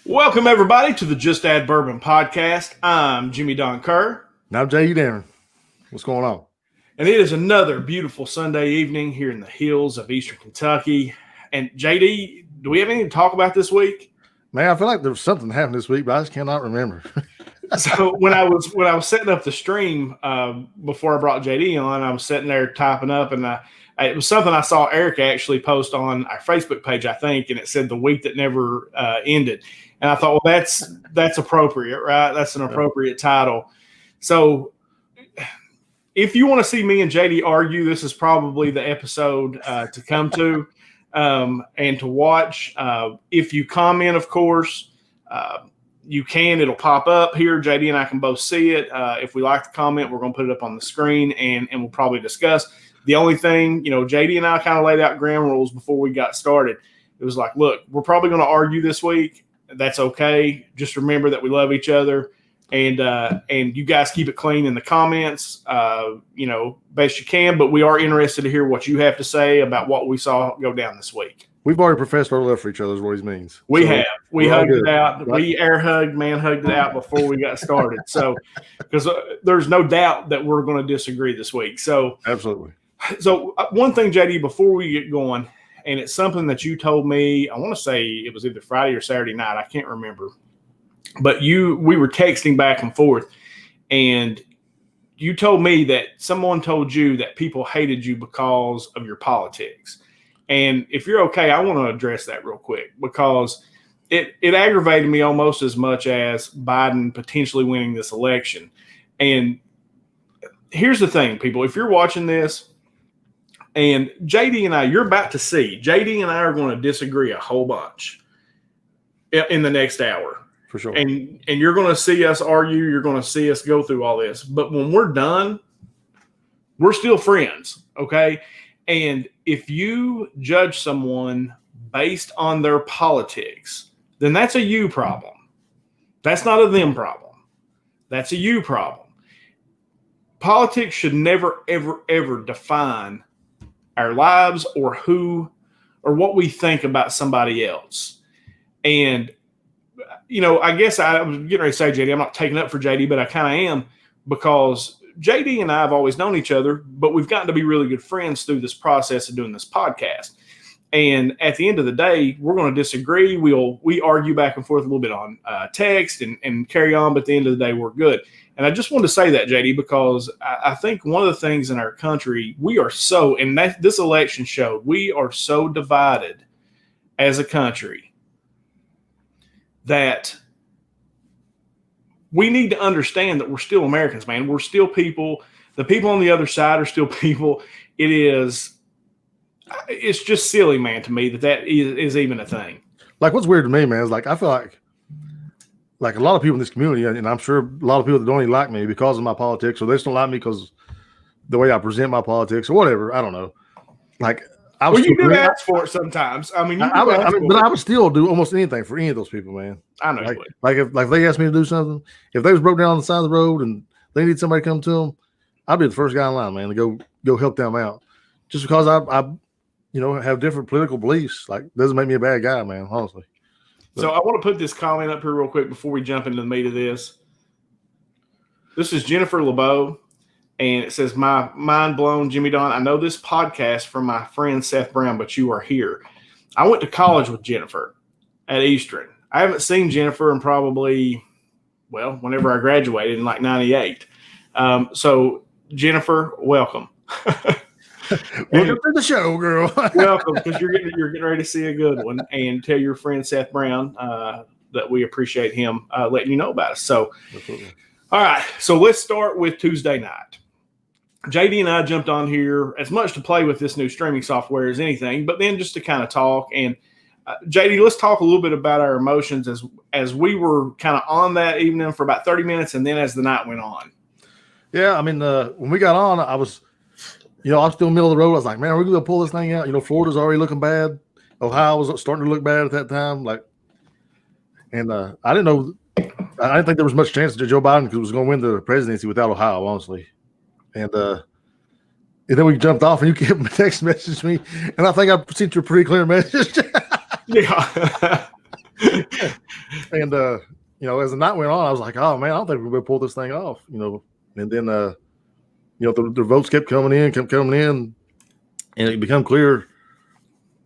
Welcome, everybody, to the Just Add Bourbon podcast. I'm Jimmy Don Kerr. And I'm J.D. What's going on? And it is another beautiful Sunday evening here in the hills of Eastern Kentucky. And JD, do we have anything to talk about this week? Man, I feel like there was something that happened this week, but I just cannot remember. So when I was setting up the stream before I brought JD on, I was sitting there typing up, and it was something I saw Eric actually post on our Facebook page, I think, and it said the week that never ended. And I thought, well, that's appropriate, right? That's an appropriate title. So if you want to see me and JD argue, this is probably the episode to come to and to watch. If you comment, of course, you can. It'll pop up here. JD and I can both see it. If we like the comment, we're going to put it up on the screen, and we'll probably discuss. The only thing, JD and I kind of laid out ground rules before we got started. It was like, look, we're probably going to argue this week. That's okay. Just remember that we love each other, and you guys keep it clean in the comments, best you can. But we are interested to hear what you have to say about what we saw go down this week. We've already professed our love for each other, is what he means. We have. We hugged it out. Right? We air hugged, man hugged it out before we got started. So, because there's no doubt that we're going to disagree this week. So, absolutely. So, one thing, JD, before we get going, and it's something that you told me, I want to say it was either Friday or Saturday night. I can't remember. But we were texting back and forth, and you told me that someone told you that people hated you because of your politics. And if you're okay, I want to address that real quick, because it aggravated me almost as much as Biden potentially winning this election. And here's the thing, people. If you're watching this, and JD and I, you're about to see, JD and I are going to disagree a whole bunch in the next hour. For sure. And you're going to see us argue. You're going to see us go through all this. But when we're done, we're still friends, okay? And if you judge someone based on their politics, then that's a you problem. That's not a them problem. That's a you problem. Politics should never, ever, ever define our lives or what we think about somebody else. And, I guess I was getting ready to say, JD, I'm not taking up for JD, but I kind of am, because JD and I have always known each other, but we've gotten to be really good friends through this process of doing this podcast. And at the end of the day, we're going to disagree. We argue back and forth a little bit on text and carry on, but at the end of the day, we're good. And I just wanted to say that, JD, because I think one of the things in our country, we are so, and this election showed, we are so divided as a country that we need to understand that we're still Americans, man. We're still people. The people on the other side are still people. It's just silly, man, to me that is even a thing. Like, what's weird to me, man, is like, I feel like a lot of people in this community, and I'm sure a lot of people that don't even like me because of my politics, or they just don't like me because the way I present my politics or whatever. I don't know. Like, you do ask for it sometimes. I mean, but I would still do almost anything for any of those people, man. I know. Like if they asked me to do something, if they was broke down on the side of the road and they need somebody to come to them, I'd be the first guy in line, man, to go help them out. Just because I have different political beliefs, like, doesn't make me a bad guy, man, honestly. So I want to put this comment up here real quick before we jump into the meat of this. This is Jennifer LeBeau, and it says, "My mind blown, Jimmy Don. I know this podcast from my friend Seth Brown, but you are here. I went to college with Jennifer at Eastern. I haven't seen Jennifer in probably, whenever I graduated in like 98. So Jennifer, welcome." Welcome to the show, girl. Welcome, because you're getting ready to see a good one, and tell your friend Seth Brown that we appreciate him letting you know about us. So, absolutely. All right, so let's start with Tuesday night. JD and I jumped on here as much to play with this new streaming software as anything, but then just to kind of talk. And JD, let's talk a little bit about our emotions as we were kind of on that evening for about 30 minutes, and then as the night went on. Yeah, I mean, when we got on, I was still in the middle of the road. I was like, man, we're going to pull this thing out. Florida's already looking bad. Ohio was starting to look bad at that time. And I didn't know. I didn't think there was much chance that Joe Biden was going to win the presidency without Ohio, honestly. And then we jumped off, and you kept text messaging me, and I think I sent you a pretty clear message. Yeah. And as the night went on, I was like, oh man, I don't think we're gonna pull this thing off. And then the votes kept coming in, and it became clear.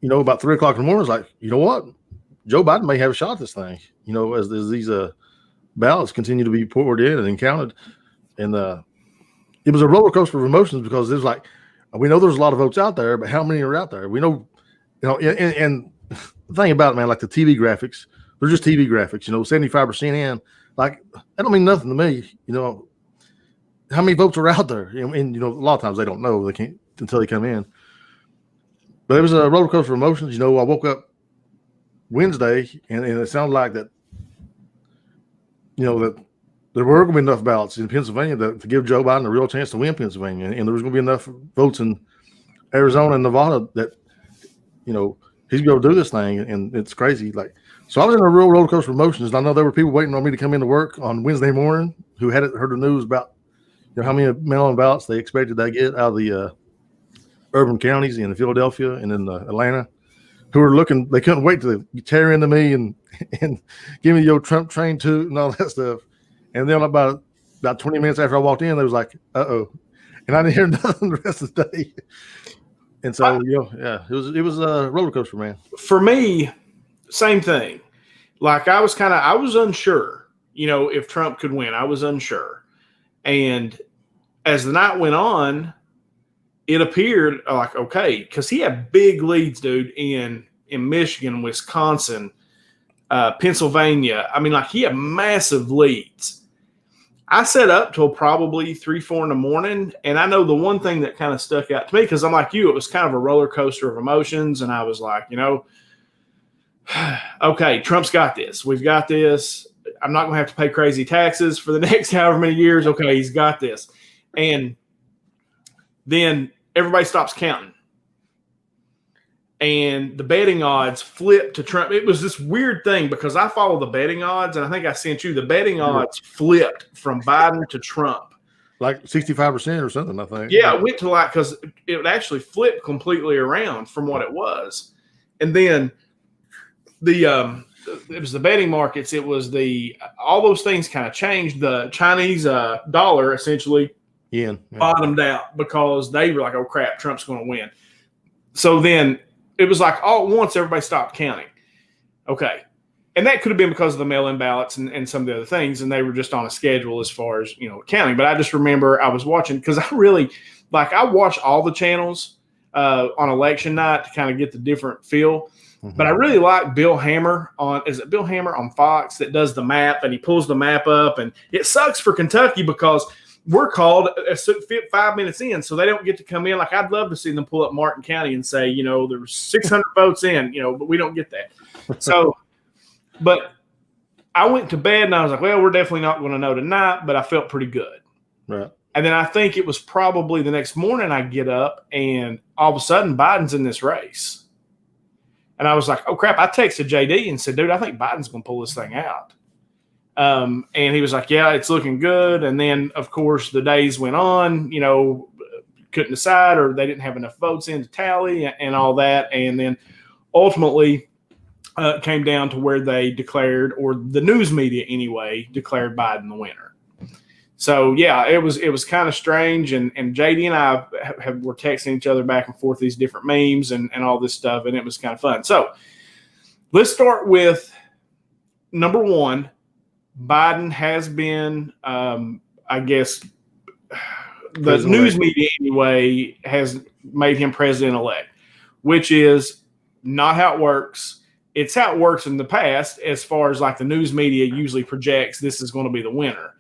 About 3 o'clock in the morning, it's like, you know what, Joe Biden may have a shot at this thing. As these ballots continue to be poured in and counted, and it was a roller coaster of emotions because it was like, we know there's a lot of votes out there, but how many are out there? We know, and the thing about it, man, like the TV graphics, they're just TV graphics. 75% in, like that don't mean nothing to me. How many votes are out there? And a lot of times they don't know, they can't until they come in. But it was a roller coaster of emotions. I woke up Wednesday and it sounded like that, that there were going to be enough ballots in Pennsylvania to give Joe Biden a real chance to win Pennsylvania. And there was going to be enough votes in Arizona and Nevada that, he's going to do this thing. And it's crazy. So I was in a real roller coaster of emotions. And I know there were people waiting on me to come into work on Wednesday morning who hadn't heard the news about, how many mail-in ballots they expected to get out of the urban counties in Philadelphia and in Atlanta, who were looking, they couldn't wait to tear into me and give me your Trump train too and all that stuff. And then about 20 minutes after I walked in, they was like, uh-oh. And I didn't hear nothing the rest of the day. And so, it was a roller coaster, man. For me, same thing. Like I was unsure, if Trump could win. I was unsure. And as the night went on, it appeared like, okay, because he had big leads, dude, in Michigan, Wisconsin, Pennsylvania. I mean, like he had massive leads. I sat up till probably 3, 4 in the morning. And I know the one thing that kind of stuck out to me, because I'm like you, it was kind of a roller coaster of emotions. And I was like, okay, Trump's got this. We've got this. I'm not going to have to pay crazy taxes for the next however many years. Okay, he's got this. And then everybody stops counting. And the betting odds flipped to Trump. It was this weird thing because I follow the betting odds, and I think I sent you the betting odds flipped from Biden to Trump. Like 65% or something, I think. Yeah, it went to because it actually flipped completely around from what it was. And then it was the betting markets. It was all those things kind of changed. The Chinese dollar essentially bottomed out because they were like, oh crap, Trump's going to win. So then it was like all at once, everybody stopped counting. Okay. And that could have been because of the mail-in ballots and some of the other things. And they were just on a schedule as far as, counting. But I just remember I was watching because I really I watch all the channels on election night to kind of get the different feel. Mm-hmm. But I really like Bill Hammer on Fox that does the map, and he pulls the map up. And it sucks for Kentucky because we're called 5 minutes in, so they don't get to come in. Like, I'd love to see them pull up Martin County and say, there were 600 votes in, but we don't get that. So, but I went to bed and I was like, well, we're definitely not going to know tonight, but I felt pretty good. Right. And then I think it was probably the next morning I get up and all of a sudden Biden's in this race. And I was like, oh crap. I texted JD and said, dude, I think Biden's going to pull this thing out. And he was like, yeah, it's looking good. And then, of course, the days went on, couldn't decide, or they didn't have enough votes in to tally and all that. And then ultimately it came down to where they declared, or the news media anyway, declared Biden the winner. So, yeah, it was kind of strange. And JD and I were texting each other back and forth these different memes and all this stuff, and it was kind of fun. So let's start with number one. Biden has been, I guess, the news media anyway has made him president-elect, which is not how it works. It's how it works in the past as far as like the news media usually projects this is going to be the winner.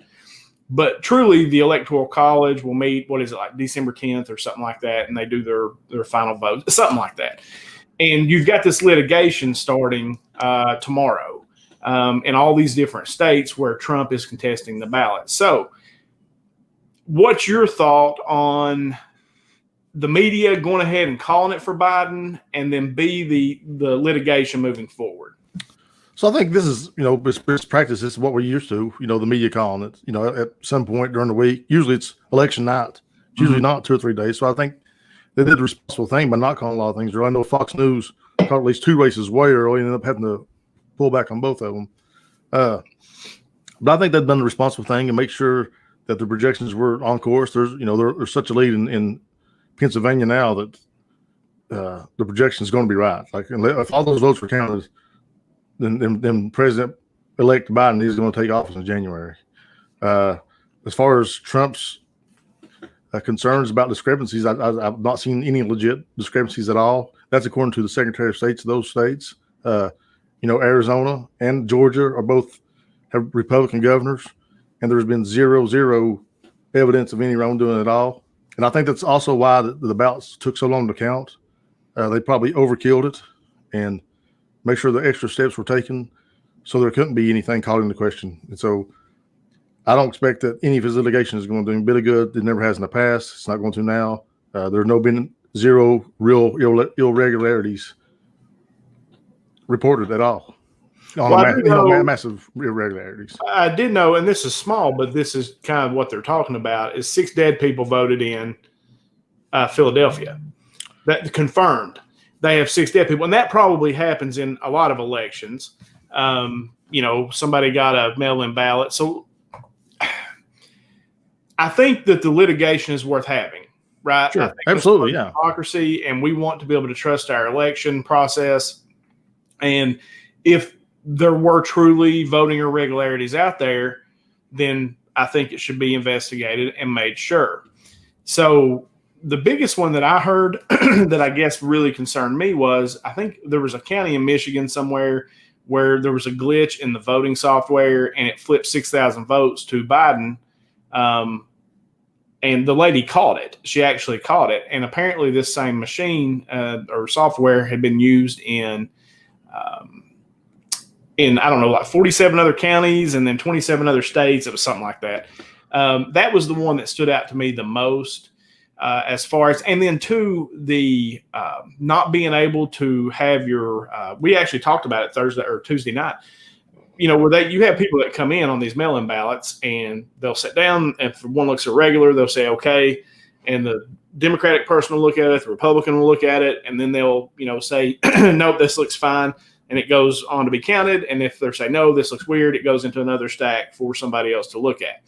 But truly, the Electoral College will meet, like December 10th or something like that, and they do their final vote, something like that. And you've got this litigation starting tomorrow. In all these different states where Trump is contesting the ballot. So what's your thought on the media going ahead and calling it for Biden, and then B, the litigation moving forward? So I think this is, best practice. This is what we're used to, the media calling it, at some point during the week. Usually it's election night. It's usually not 2 or 3 days. So I think they did the responsible thing by not calling a lot of things. I know Fox News caught at least 2 races way early and ended up having to pull back on both of them. But I think they've done the responsible thing and make sure that the projections were on course. There's such a lead in Pennsylvania now that the projection is going to be right. Like if all those votes were counted, then President-elect Biden is going to take office in January. As far as Trump's concerns about discrepancies, I've not seen any legit discrepancies at all. That's according to the Secretary of States of those states. Arizona and Georgia are both have Republican governors, and there's been zero evidence of any wrongdoing at all. And I think that's also why the ballots took so long to count. They probably overkilled it and make sure the extra steps were taken so there couldn't be anything called into question. And so I don't expect that any of his litigation is going to do a bit of good. It never has in the past. It's not going to now. There's been zero real irregularities reported at all. Massive irregularities. I did know, and this is small, but this is kind of what they're talking about, is 6 dead people voted in Philadelphia. That confirmed. They have 6 dead people, and that probably happens in a lot of elections. Somebody got a mail-in ballot. So I think that the litigation is worth having, right? Sure, absolutely, yeah. Democracy, and we want to be able to trust our election process. And if there were truly voting irregularities out there, then I think it should be investigated and made sure. So the biggest one that I heard that I guess really concerned me was, I think there was a county in Michigan somewhere where there was a glitch in the voting software and it flipped 6,000 votes to Biden. And the lady caught it. She actually caught it. And apparently this same machine or software had been used in I don't know, like 47 other counties and then 27 other states. It was something like that. That was the one that stood out to me the most as far as, and then two, the not being able to have your, we actually talked about it Thursday or Tuesday night, where you have people that come in on these mail-in ballots and they'll sit down, and if one looks irregular, they'll say, okay. And the Democratic person will look at it, the Republican will look at it, and then they'll, say, nope, this looks fine. And it goes on to be counted. And if they say, no, this looks weird, it goes into another stack for somebody else to look at.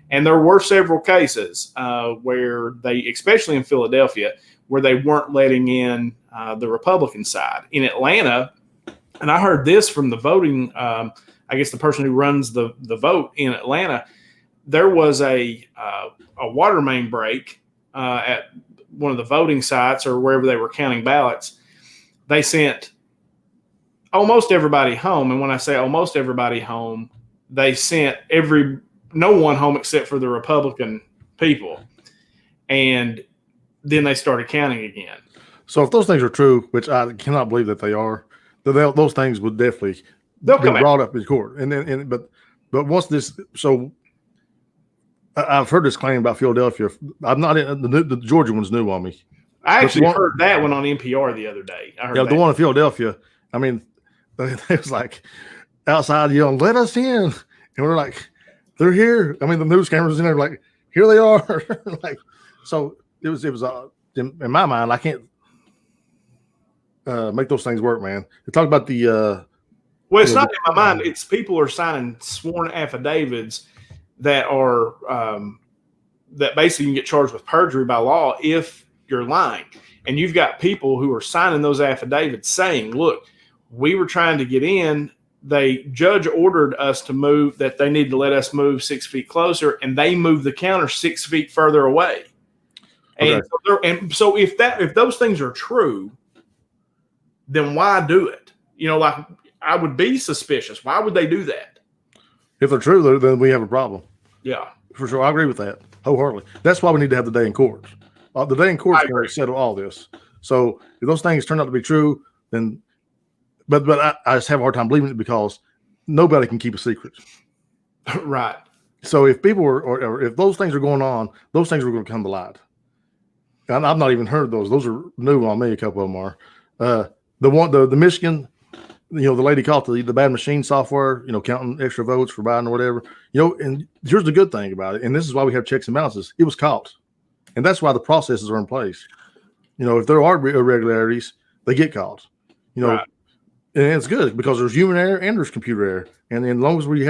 And there were several cases where they, especially in Philadelphia, where they weren't letting in the Republican side. In Atlanta, and I heard this from the voting, I guess the person who runs the vote in Atlanta, there was a water main break at one of the voting sites or wherever they were counting ballots. They sent almost everybody home. And when I say almost everybody home, they sent no one home except for the Republican people. And then they started counting again. So if those things are true, which I cannot believe that they are, those things would definitely be brought up in court. But once this, so I've heard this claim about Philadelphia. I'm not the Georgia one's new on me. I actually heard that one on NPR the other day. I heard the one in Philadelphia. I mean, it was like outside yelling, "Let us in!" And we're like, "They're here." I mean, the news cameras in there, like, "Here they are!" Like, so it was. In my mind, I can't make those things work, man. They talk about the. Well, it's not in my mind. It's people are signing sworn affidavits that are that basically you can get charged with perjury by law if you're lying, and you've got people who are signing those affidavits saying, "Look, we were trying to get in. The judge ordered us to move, that they need to let us move 6 feet closer, and they moved the counter 6 feet further away." Okay. And so if those things are true, then why do it? Like I would be suspicious. Why would they do that? If they're true, then we have a problem. Yeah, for sure. I agree with that wholeheartedly. That's why we need to have the day in court. The day in court is going to settle all this. So if those things turn out to be true, then. But I just have a hard time believing it because nobody can keep a secret. Right. So if people or if those things are going on, those things are going to come to light. And I've not even heard those. Those are new on me. A couple of them are. The Michigan, the lady caught the bad machine software, counting extra votes for Biden or whatever. And here's the good thing about it. And this is why we have checks and balances. It was caught. And that's why the processes are in place. If there are irregularities, they get caught. You know, Right. and it's good because there's human error and there's computer error. And then as long as we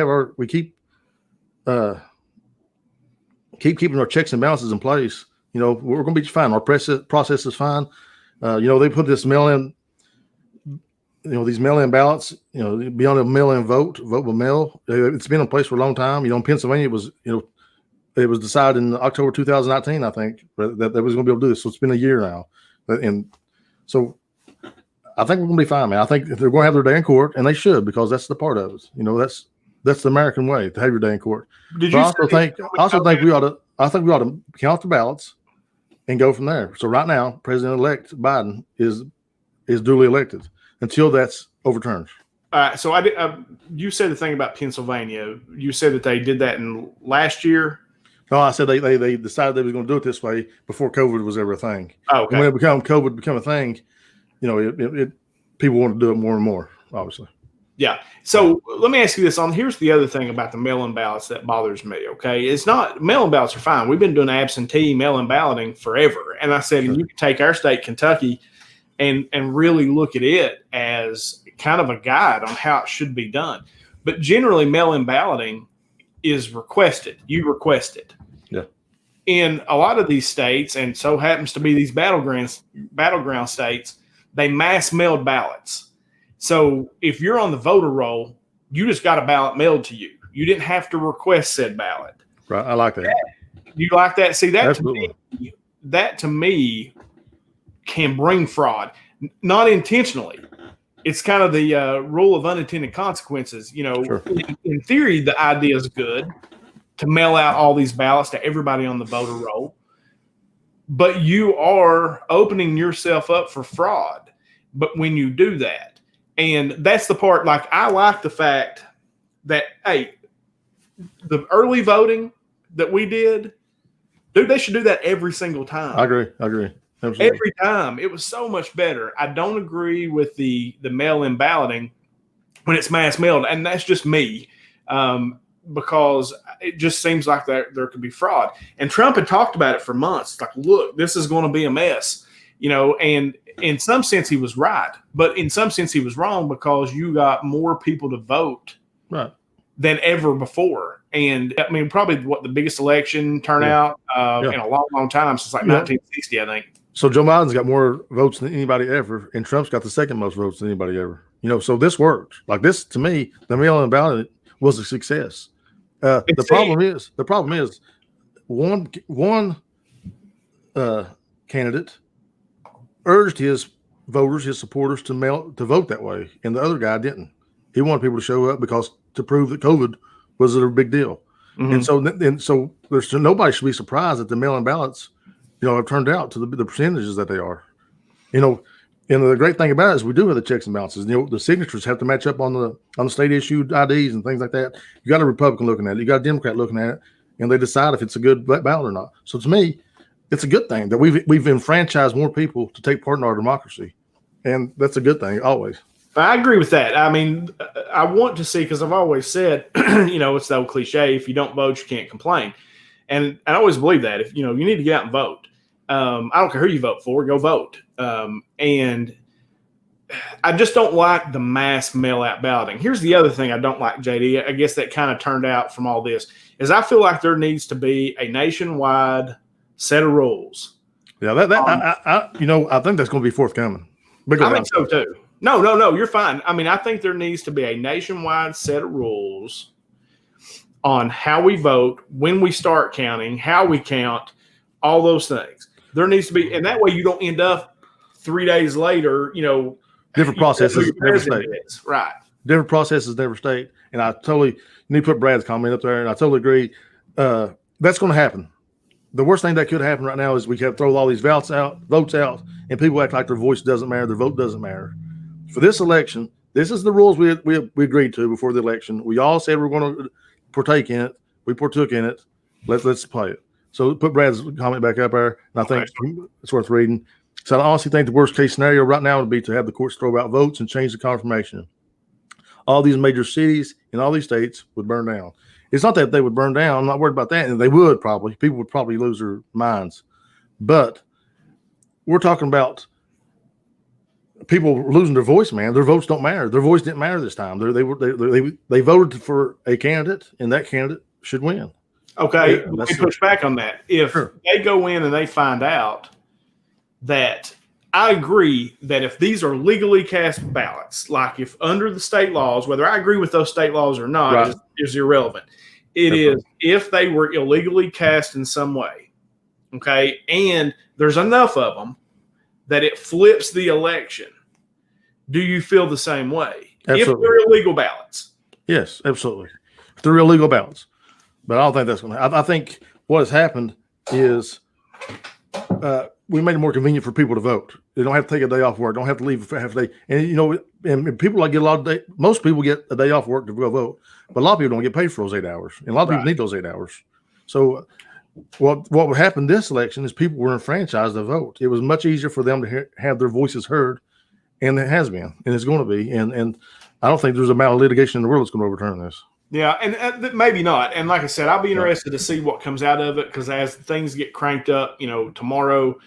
keeping our checks and balances in place, you know, we're going to be fine. Our process is fine. You know, they put this mail-in, you know, these mail-in ballots, you know, beyond a mail-in vote by mail. It's been in place for a long time. You know, in Pennsylvania, it was decided in October 2019, I think, that they was going to be able to do this. So it's been a year now. And so I think we're going to be fine, man. I think they're going to have their day in court, and they should, because that's the part of it. You know, that's the American way, to have your day in court. I also think we ought to count the ballots and go from there. So right now, President-elect Biden is duly elected until that's overturned. So you said the thing about Pennsylvania. You said that they did that in last year. No, I said they decided they was going to do it this way before COVID was ever a thing. Oh, okay. And when COVID became a thing, you know, people want to do it more and more, obviously. Yeah. So let me ask you this. Here's the other thing about the mail-in ballots that bothers me. Okay, it's not mail-in ballots are fine. We've been doing absentee mail-in balloting forever, and I said, and you can take our state, Kentucky, and really look at it as kind of a guide on how it should be done. But generally, mail-in balloting is requested. You request it. Yeah. In a lot of these states, and so happens to be these battleground states, they mass mailed ballots. So if you're on the voter roll, you just got a ballot mailed to you. You didn't have to request said ballot. Right. I like that. You like that? See, that to me can bring fraud, not intentionally. It's kind of the rule of unintended consequences. You know, sure. In theory, the idea is good to mail out all these ballots to everybody on the voter roll, but you are opening yourself up for fraud. But when you do that, and that's the part, like, I like the fact that, hey, the early voting that we did, dude, they should do that every single time. I agree. Absolutely. Every time. It was so much better. I don't agree with the mail-in balloting when it's mass mailed, and that's just me, because it just seems like there could be fraud. And Trump had talked about it for months. It's like, look, this is going to be a mess, you know, and in some sense he was right, but in some sense he was wrong, because you got more people to vote right than ever before. And I mean, probably the biggest election turnout in a long, long time since like 1960, I think. So Joe Biden's got more votes than anybody ever, and Trump's got the second most votes than anybody ever. You know, so this worked. Like this, to me, the mail-in ballot was a success. The problem is one candidate urged his voters, his supporters, to vote that way, and the other guy didn't. He wanted people to show up to prove that COVID was a big deal. Mm-hmm. And so nobody should be surprised that the mail-in ballots, you know, have turned out to the percentages that they are. You know, and the great thing about it is we do have the checks and balances. You know, the signatures have to match up on the state issued IDs and things like that. You got a Republican looking at it, you got a Democrat looking at it, and they decide if it's a good ballot or not. So to me, it's a good thing that we've enfranchised more people to take part in our democracy, and that's a good thing always. I agree with that. I mean, I want to see, because I've always said, you know, it's the old cliche: if you don't vote, you can't complain. And I always believe that if you need to get out and vote. I don't care who you vote for, go vote. And I just don't like the mass mail-out balloting. Here's the other thing I don't like, JD. I guess that kind of turned out from all this is I feel like there needs to be a nationwide set of rules. Yeah, I think that's going to be forthcoming. I think so too. No, you're fine. I mean, I think there needs to be a nationwide set of rules on how we vote, when we start counting, how we count, all those things. There needs to be, and that way you don't end up 3 days later, you know, different processes never state. Right. Different processes never state. And I totally need to put Brad's comment up there, and I totally agree. That's going to happen. The worst thing that could happen right now is we have throw all these votes out, and people act like their voice doesn't matter, their vote doesn't matter. For this election, this is the rules we agreed to before the election. We all said we're going to partake in it. We partook in it. Let's play it. So put Brad's comment back up there, and I think it's worth reading. So I honestly think the worst case scenario right now would be to have the courts throw out votes and change the confirmation. All these major cities in all these states would burn down. It's not that they would burn down. I'm not worried about that. And they would probably. People would probably lose their minds. But we're talking about people were losing their voice, man. Their votes don't matter. Their voice didn't matter this time. They voted for a candidate, and that candidate should win. Okay, let me push back on that. If they go in and they find out that, I agree that if these are legally cast ballots, like if under the state laws, whether I agree with those state laws or not is irrelevant. It is if they were illegally cast in some way, okay, and there's enough of them that it flips the election. Do you feel the same way? Absolutely. If they're illegal ballots? Yes, absolutely. If they're illegal ballots. But I don't think that's going to happen. I think what has happened is we made it more convenient for people to vote. They don't have to take a day off work. Don't have to leave for half a day. And, you know, and people like get a lot of day. Most people get a day off work to go vote. But a lot of people don't get paid for those 8 hours. And a lot of people need those 8 hours. So what happened this election is people were enfranchised to vote. It was much easier for them to have their voices heard. And it has been. And it's going to be. And I don't think there's a amount of litigation in the world that's going to overturn this. Yeah, and maybe not. And like I said, I'll be interested to see what comes out of it, because as things get cranked up, you know, tomorrow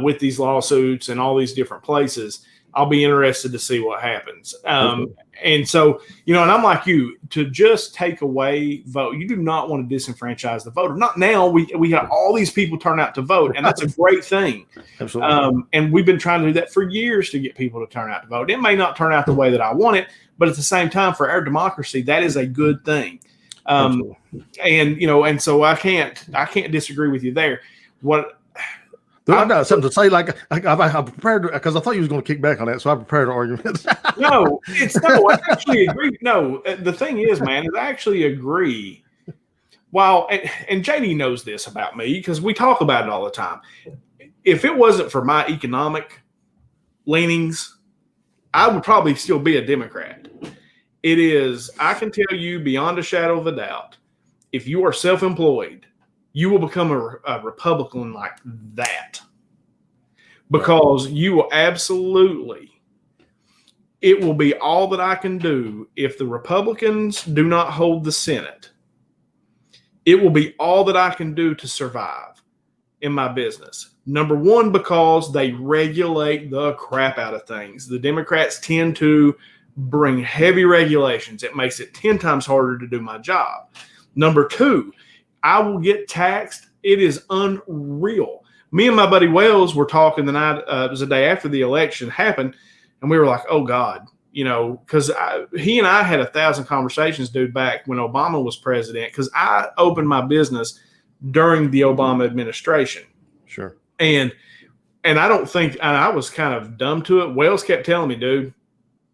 with these lawsuits and all these different places, I'll be interested to see what happens. And so, you know, and I'm like you, to just take away vote. You do not want to disenfranchise the voter. Not now. We have all these people turn out to vote, and that's a great thing. Absolutely. And we've been trying to do that for years to get people to turn out to vote. It may not turn out the way that I want it, but at the same time, for our democracy, that is a good thing. And you know, and so I can't disagree with you there. I've got something to say. Like I prepared, because I thought you was going to kick back on that, so I prepared an argument. I actually agree. No, the thing is, man, is I actually agree. While and JD knows this about me, because we talk about it all the time. If it wasn't for my economic leanings, I would probably still be a Democrat. It is, I can tell you beyond a shadow of a doubt, if you are self-employed, you will become a Republican like that. Because you will absolutely, it will be all that I can do if the Republicans do not hold the Senate. It will be all that I can do to survive in my business. Number one, because they regulate the crap out of things. The Democrats tend to bring heavy regulations. It makes it 10 times harder to do my job. Number two, I will get taxed. It is unreal. Me and my buddy Wells were talking the night, it was the day after the election happened, and we were like, oh God, you know, because he and I had 1,000 conversations, dude, back when Obama was president, because I opened my business during the Obama administration. Sure. And I don't think, and I was kind of dumb to it. Wells kept telling me, dude,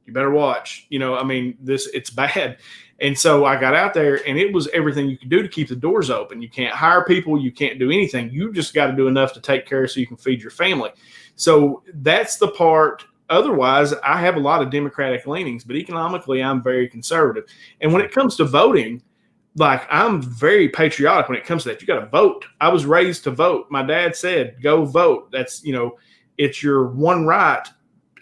you better watch. You know, I mean, it's bad. And so I got out there, and it was everything you could do to keep the doors open. You can't hire people. You can't do anything. You just got to do enough to take care so you can feed your family. So that's the part. Otherwise, I have a lot of Democratic leanings, but economically, I'm very conservative. And when it comes to voting, like, I'm very patriotic when it comes to that. You got to vote. I was raised to vote. My dad said, go vote. That's, you know, it's your one right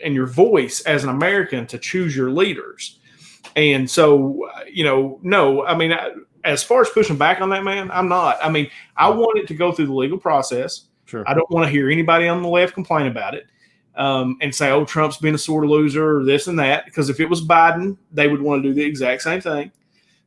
and your voice as an American to choose your leaders. And so, you know, no, I mean, as far as pushing back on that, man, I'm not. I mean, I want it to go through the legal process. Sure. I don't want to hear anybody on the left complain about it and say, oh, Trump's been a sore loser or this and that. Because if it was Biden, they would want to do the exact same thing.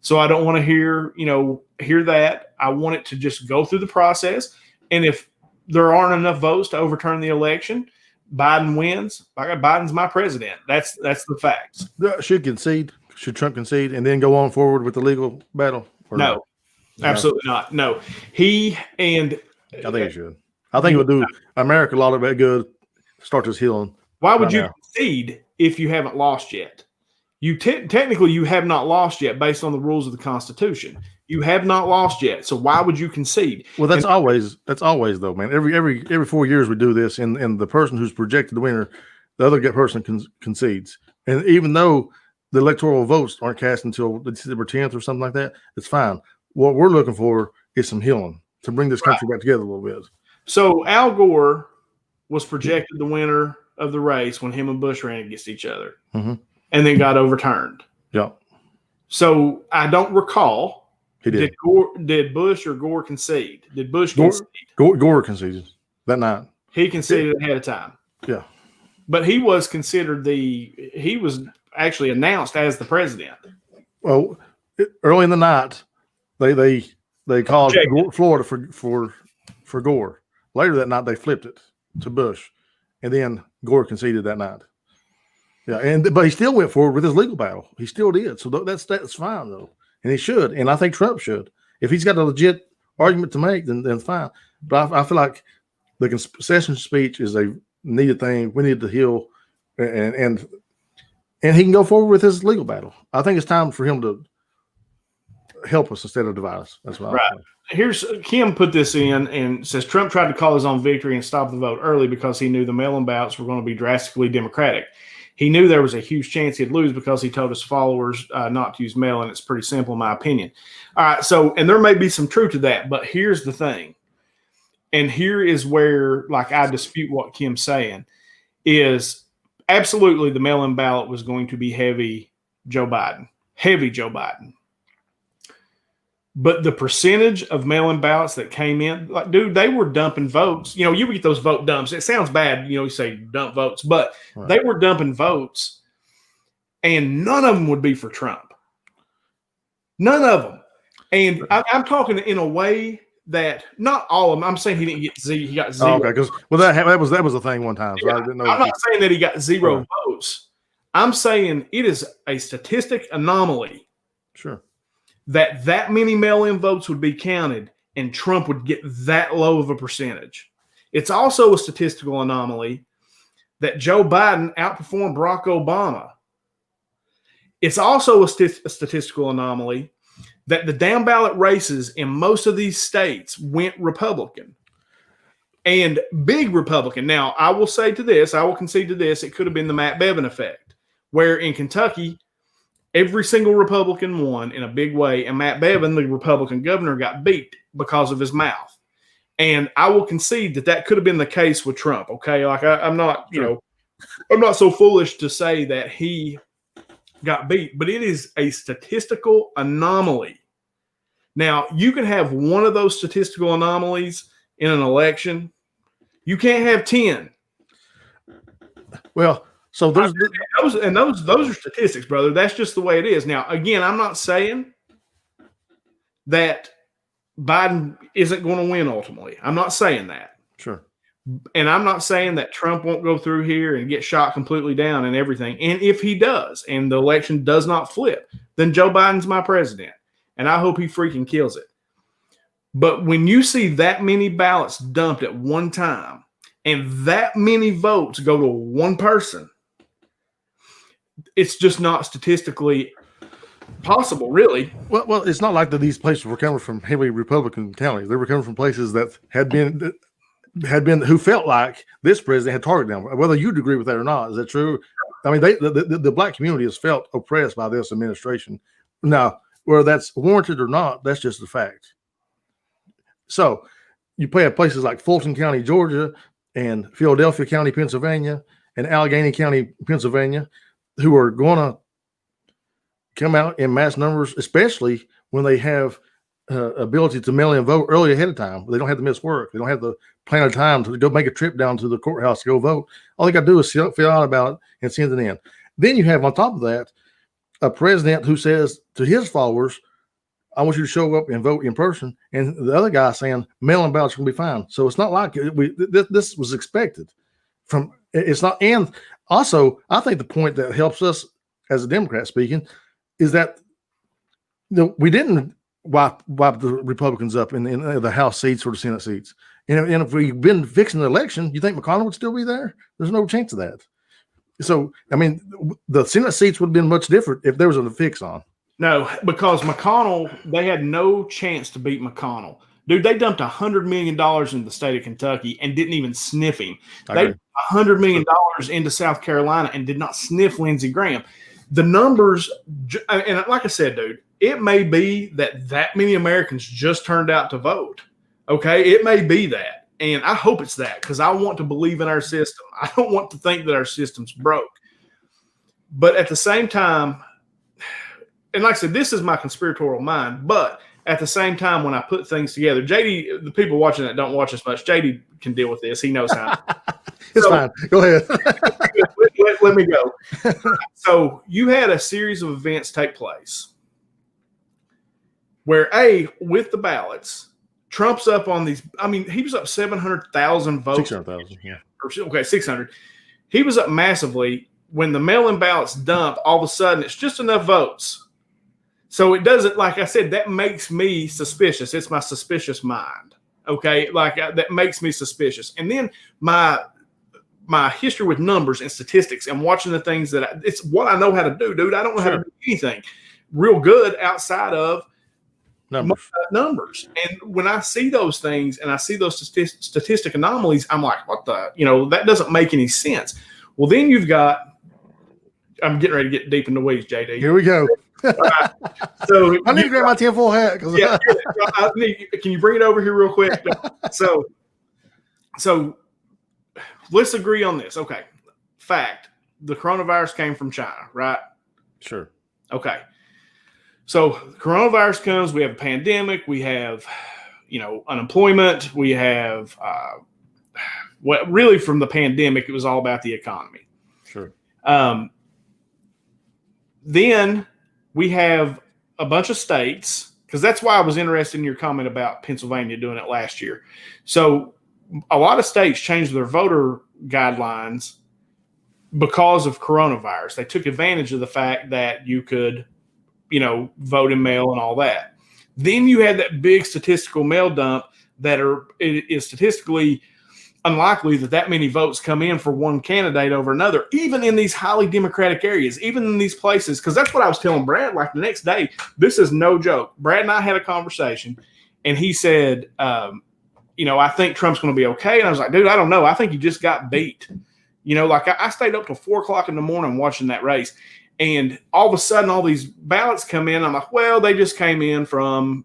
So I don't want to hear that. I want it to just go through the process. And if there aren't enough votes to overturn the election, Biden wins. Biden's my president. That's the facts. Should concede. Should Trump concede and then go on forward with the legal battle? No, absolutely not. No, I think he should. I think it would do America a lot of good. Start this healing. Why would you concede if you haven't lost yet? You technically you have not lost yet based on the rules of the Constitution. You have not lost yet, so why would you concede? Well, that's always though, man. Every 4 years we do this, and the person who's projected the winner, the other person concedes. And even though the electoral votes aren't cast until December 10th or something like that, it's fine. What we're looking for is some healing to bring this country back together a little bit. So Al Gore was projected the winner of the race when him and Bush ran against each other, and then got overturned. Yeah. So I don't recall. He did. Did Bush or Gore concede? Did Bush concede? concede? Gore conceded that night. He conceded ahead of time. Yeah. But he was considered he was actually announced as the president. Well, early in the night, they called Florida for Gore. Later that night, they flipped it to Bush, and then Gore conceded that night. Yeah, but he still went forward with his legal battle. He still did. So that's fine though, and he should. And I think Trump should. If he's got a legit argument to make, then fine. But I feel like the concession speech is a needed thing. We need to heal, and he can go forward with his legal battle. I think it's time for him to help us instead of divide us. That's what right. Here's Kim put this in and says Trump tried to call his own victory and stop the vote early because he knew the mail-in ballots were going to be drastically Democratic. He knew there was a huge chance he'd lose because he told his followers not to use mail-in. It's pretty simple, in my opinion. All right, and there may be some truth to that, but here's the thing. And here is where, like, I dispute what Kim's saying, is absolutely the mail-in ballot was going to be heavy Joe Biden. But the percentage of mail-in ballots that came in, like, dude, they were dumping votes. You would get those vote dumps. It sounds bad, you say dump votes, but right. They were dumping votes, and none of them would be for Trump. None of them. And I'm talking in a way that not all of them. I'm saying he didn't get zero. He got zero. Okay, because that was a thing one time. So yeah, I didn't know. I'm not saying that he got zero votes. I'm saying it is a statistic anomaly. Sure. That many mail-in votes would be counted and Trump would get that low of a percentage. It's also a statistical anomaly that Joe Biden outperformed Barack Obama. It's also a statistical anomaly that the down ballot races in most of these states went Republican and big Republican. Now, I will concede to this, it could have been the Matt Bevin effect, where in Kentucky, every single Republican won in a big way, and Matt Bevin, the Republican governor, got beat because of his mouth. And I will concede that could have been the case with Trump. Okay, like I'm not, I'm not so foolish to say that he got beat, but it is a statistical anomaly. Now, you can have one of those statistical anomalies in an election. You can't have 10. Well. So those are statistics, brother. That's just the way it is. Now, again, I'm not saying that Biden isn't going to win ultimately. I'm not saying that. Sure. And I'm not saying that Trump won't go through here and get shot completely down and everything. And if he does, and the election does not flip, then Joe Biden's my president. And I hope he freaking kills it. But when you see that many ballots dumped at one time and that many votes go to one person, it's just not statistically possible, really. Well, it's not like that these places were coming from heavily Republican counties. They were coming from places that had been who felt like this president had targeted them. Whether you'd agree with that or not, is that true? I mean, the black community has felt oppressed by this administration. Now, whether that's warranted or not, that's just a fact. So you have places like Fulton County, Georgia, and Philadelphia County, Pennsylvania, and Allegheny County, Pennsylvania, who are going to come out in mass numbers, especially when they have ability to mail in vote early ahead of time. They don't have to miss work. They don't have to plan a time to go make a trip down to the courthouse to go vote. All they got to do is fill out a ballot and send it in. Then you have on top of that a president who says to his followers, I want you to show up and vote in person. And the other guy saying mail-in ballots will be fine. So it's not like this was expected. It's not. And also, I think the point that helps us as a Democrat speaking is that we didn't wipe the Republicans up in the House seats or the Senate seats. And if we'd been fixing the election, you think McConnell would still be there? There's no chance of that. So, I mean, the Senate seats would have been much different if there was a fix on. No, because McConnell, they had no chance to beat McConnell. Dude, they dumped $100 million in the state of Kentucky and didn't even sniff him. They dumped $100 million into South Carolina and did not sniff Lindsey Graham. The numbers, and like I said, dude, it may be that many Americans just turned out to vote. Okay? It may be that. And I hope it's that because I want to believe in our system. I don't want to think that our system's broke. But at the same time, and like I said, this is my conspiratorial mind, but at the same time, when I put things together, JD, the people watching that don't watch as much, JD can deal with this. He knows how. It's fine. Go ahead. let me go. So you had a series of events take place where with the ballots, Trump's up on these. I mean, he was up 700,000 votes. 600,000, yeah. Okay, 600. He was up massively. When the mail-in ballots dump, all of a sudden it's just enough votes. So it doesn't, like I said, that makes me suspicious. It's my suspicious mind. Okay, that makes me suspicious. And then my history with numbers and statistics and watching the things it's what I know how to do, dude. I don't know how to do anything real good outside of numbers. And when I see those things and I see those statistic anomalies, I'm like, what the, that doesn't make any sense. Well, then you've got, I'm getting ready to get deep in the weeds, JD. Here we go. Right. So I need to grab my tinfoil hat. Yeah, can you bring it over here real quick? So let's agree on this. Okay. Fact, the coronavirus came from China, right? Sure. Okay. So coronavirus comes, we have a pandemic, we have, unemployment, we have, really from the pandemic, it was all about the economy. Sure. Then we have a bunch of states, because that's why I was interested in your comment about Pennsylvania doing it last year. So a lot of states changed their voter guidelines because of coronavirus. They took advantage of the fact that you could, vote in mail and all that. Then you had that big statistical mail dump it is statistically unlikely that many votes come in for one candidate over another, even in these highly Democratic areas, even in these places. Because that's what I was telling Brad, like the next day, this is no joke. Brad and I had a conversation and he said, I think Trump's going to be okay. And I was like, dude, I don't know. I think he just got beat. I stayed up till 4:00 in the morning watching that race. And all of a sudden, all these ballots come in. I'm like, well, they just came in from,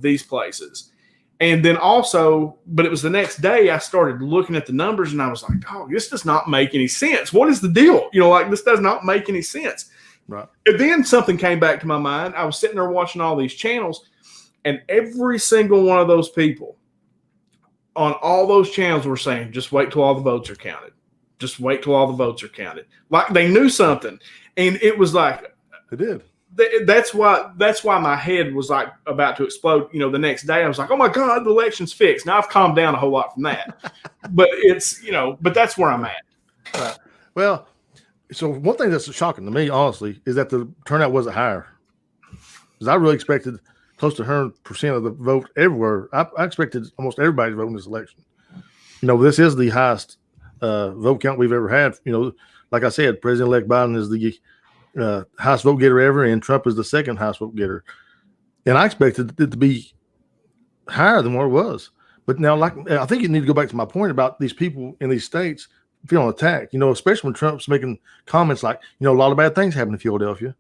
these places. And then also, but it was the next day I started looking at the numbers and I was like, oh, this does not make any sense. What is the deal? This does not make any sense. Right. And then something came back to my mind. I was sitting there watching all these channels and every single one of those people on all those channels were saying, just wait till all the votes are counted. Just wait till all the votes are counted. Like they knew something. And it was like, they did. That's why my head was like about to explode. The next day I was like, oh my God, the election's fixed. Now I've calmed down a whole lot from that, but it's, but that's where I'm at. Right. Well, so one thing that's shocking to me, honestly, is that the turnout wasn't higher. Because I really expected close to 100% of the vote everywhere. I expected almost everybody to vote in this election. This is the highest vote count we've ever had. Like I said, President-elect Biden is the highest vote getter ever, and Trump is the second highest vote getter. And I expected it to be higher than what it was. But now, I think you need to go back to my point about these people in these states feeling attacked, especially when Trump's making comments like, a lot of bad things happen in Philadelphia.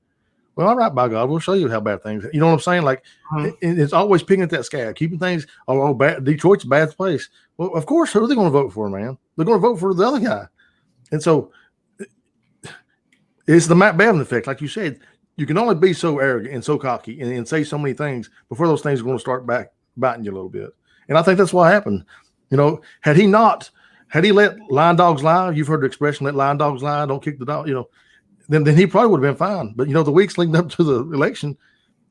Well, all right, by God, we'll show you how bad things. You know what I'm saying? Like, it's always picking at that scab, keeping things, bad. Detroit's a bad place. Well, of course, who are they going to vote for, man? They're going to vote for the other guy. And so it's the Matt Bevin effect. Like you said, you can only be so arrogant and so cocky and say so many things before those things are going to start back biting you a little bit. And I think that's what happened. Had he let lying dogs lie, you've heard the expression, let lying dogs lie, don't kick the dog, then he probably would have been fine. But, the weeks leading up to the election,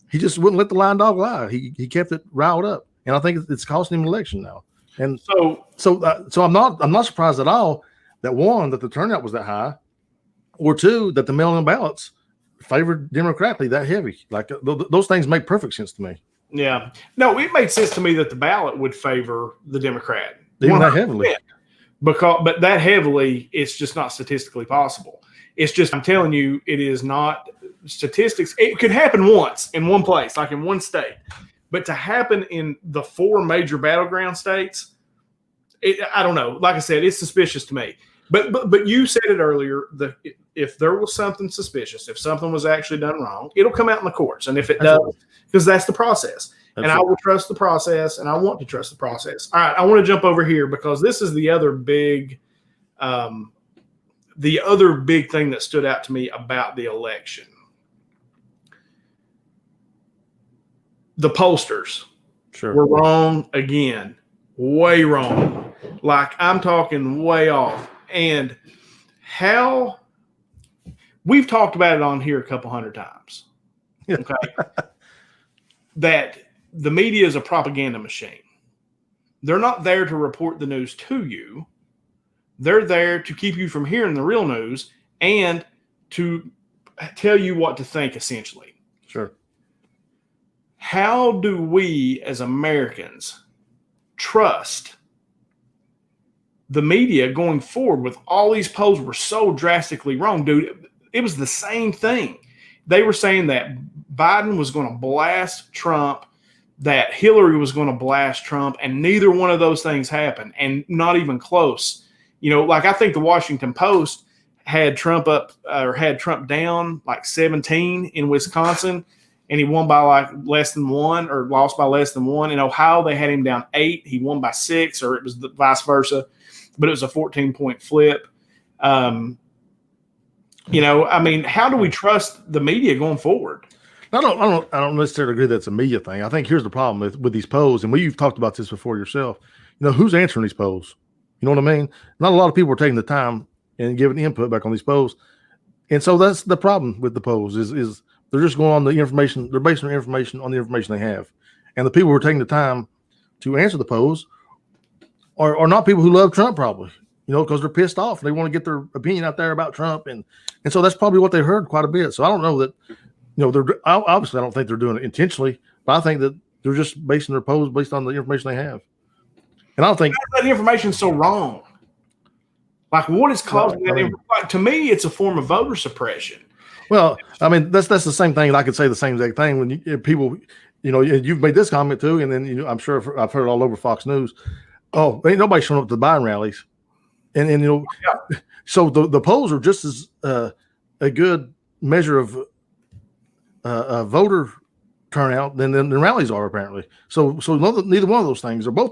he just wouldn't let the lying dog lie. He kept it riled up. And I think it's costing him an election now. And so I'm not surprised at all that one, that the turnout was that high, or two, that the mail-in ballots favored democratically that heavy. Like those things make perfect sense to me. Yeah. No, it made sense to me that the ballot would favor the Democrat. Even that heavily. But that heavily, it's just not statistically possible. It's just, I'm telling you, it is not statistics. It could happen once in one place, like in one state. But to happen in the 4 major battleground states, I don't know. Like I said, it's suspicious to me. But you said it earlier, if there was something suspicious, if something was actually done wrong, it'll come out in the courts. And if it does, because that's the process. Absolutely. And I will trust the process, and I want to trust the process. All right, I want to jump over here because this is the other big thing that stood out to me about the election. The pollsters were wrong again, way wrong. Like I'm talking way off. And how we've talked about it on here a couple hundred times. Okay. That the media is a propaganda machine. They're not there to report the news to you. They're there to keep you from hearing the real news and to tell you what to think, essentially. Sure. How do we as Americans trust the media going forward with all these polls were so drastically wrong? Dude, it was the same thing. They were saying that Biden was going to blast Trump, that Hillary was going to blast Trump, and neither one of those things happened, and not even close. You know, like I think the Washington Post had Trump up or had Trump down like 17 in Wisconsin, and he won by like less than 1 or lost by less than 1. In Ohio, they had him down 8. He won by 6, or it was the vice versa, but it was a 14-point flip. You know, I mean, how do we trust the media going forward? I don't necessarily agree that's a media thing. I think here's the problem with these polls, and you've talked about this before yourself. You know, who's answering these polls? You know what I mean? Not a lot of people are taking the time and giving input back on these polls. And so that's the problem with the polls is they're just going on the information. They're basing their information on the information they have. And the people who are taking the time to answer the polls are not people who love Trump, probably, you know, because they're pissed off. They want to get their opinion out there about Trump. And so that's probably what they heard quite a bit. So I don't know that, you know, obviously I don't think they're doing it intentionally, but I think that they're just basing their polls based on the information they have. And I don't think that information is so wrong. Like, what is causing that? Like, to me, it's a form of voter suppression. Well, I mean, that's the same thing. And I could say the same exact thing when people, you know, you've made this comment too, and then I'm sure I've heard it all over Fox News. Oh, ain't nobody showing up to the Biden rallies, and you know, yeah. So the polls are just as a good measure of voter turnout than the rallies are, apparently. So neither one of those things, or both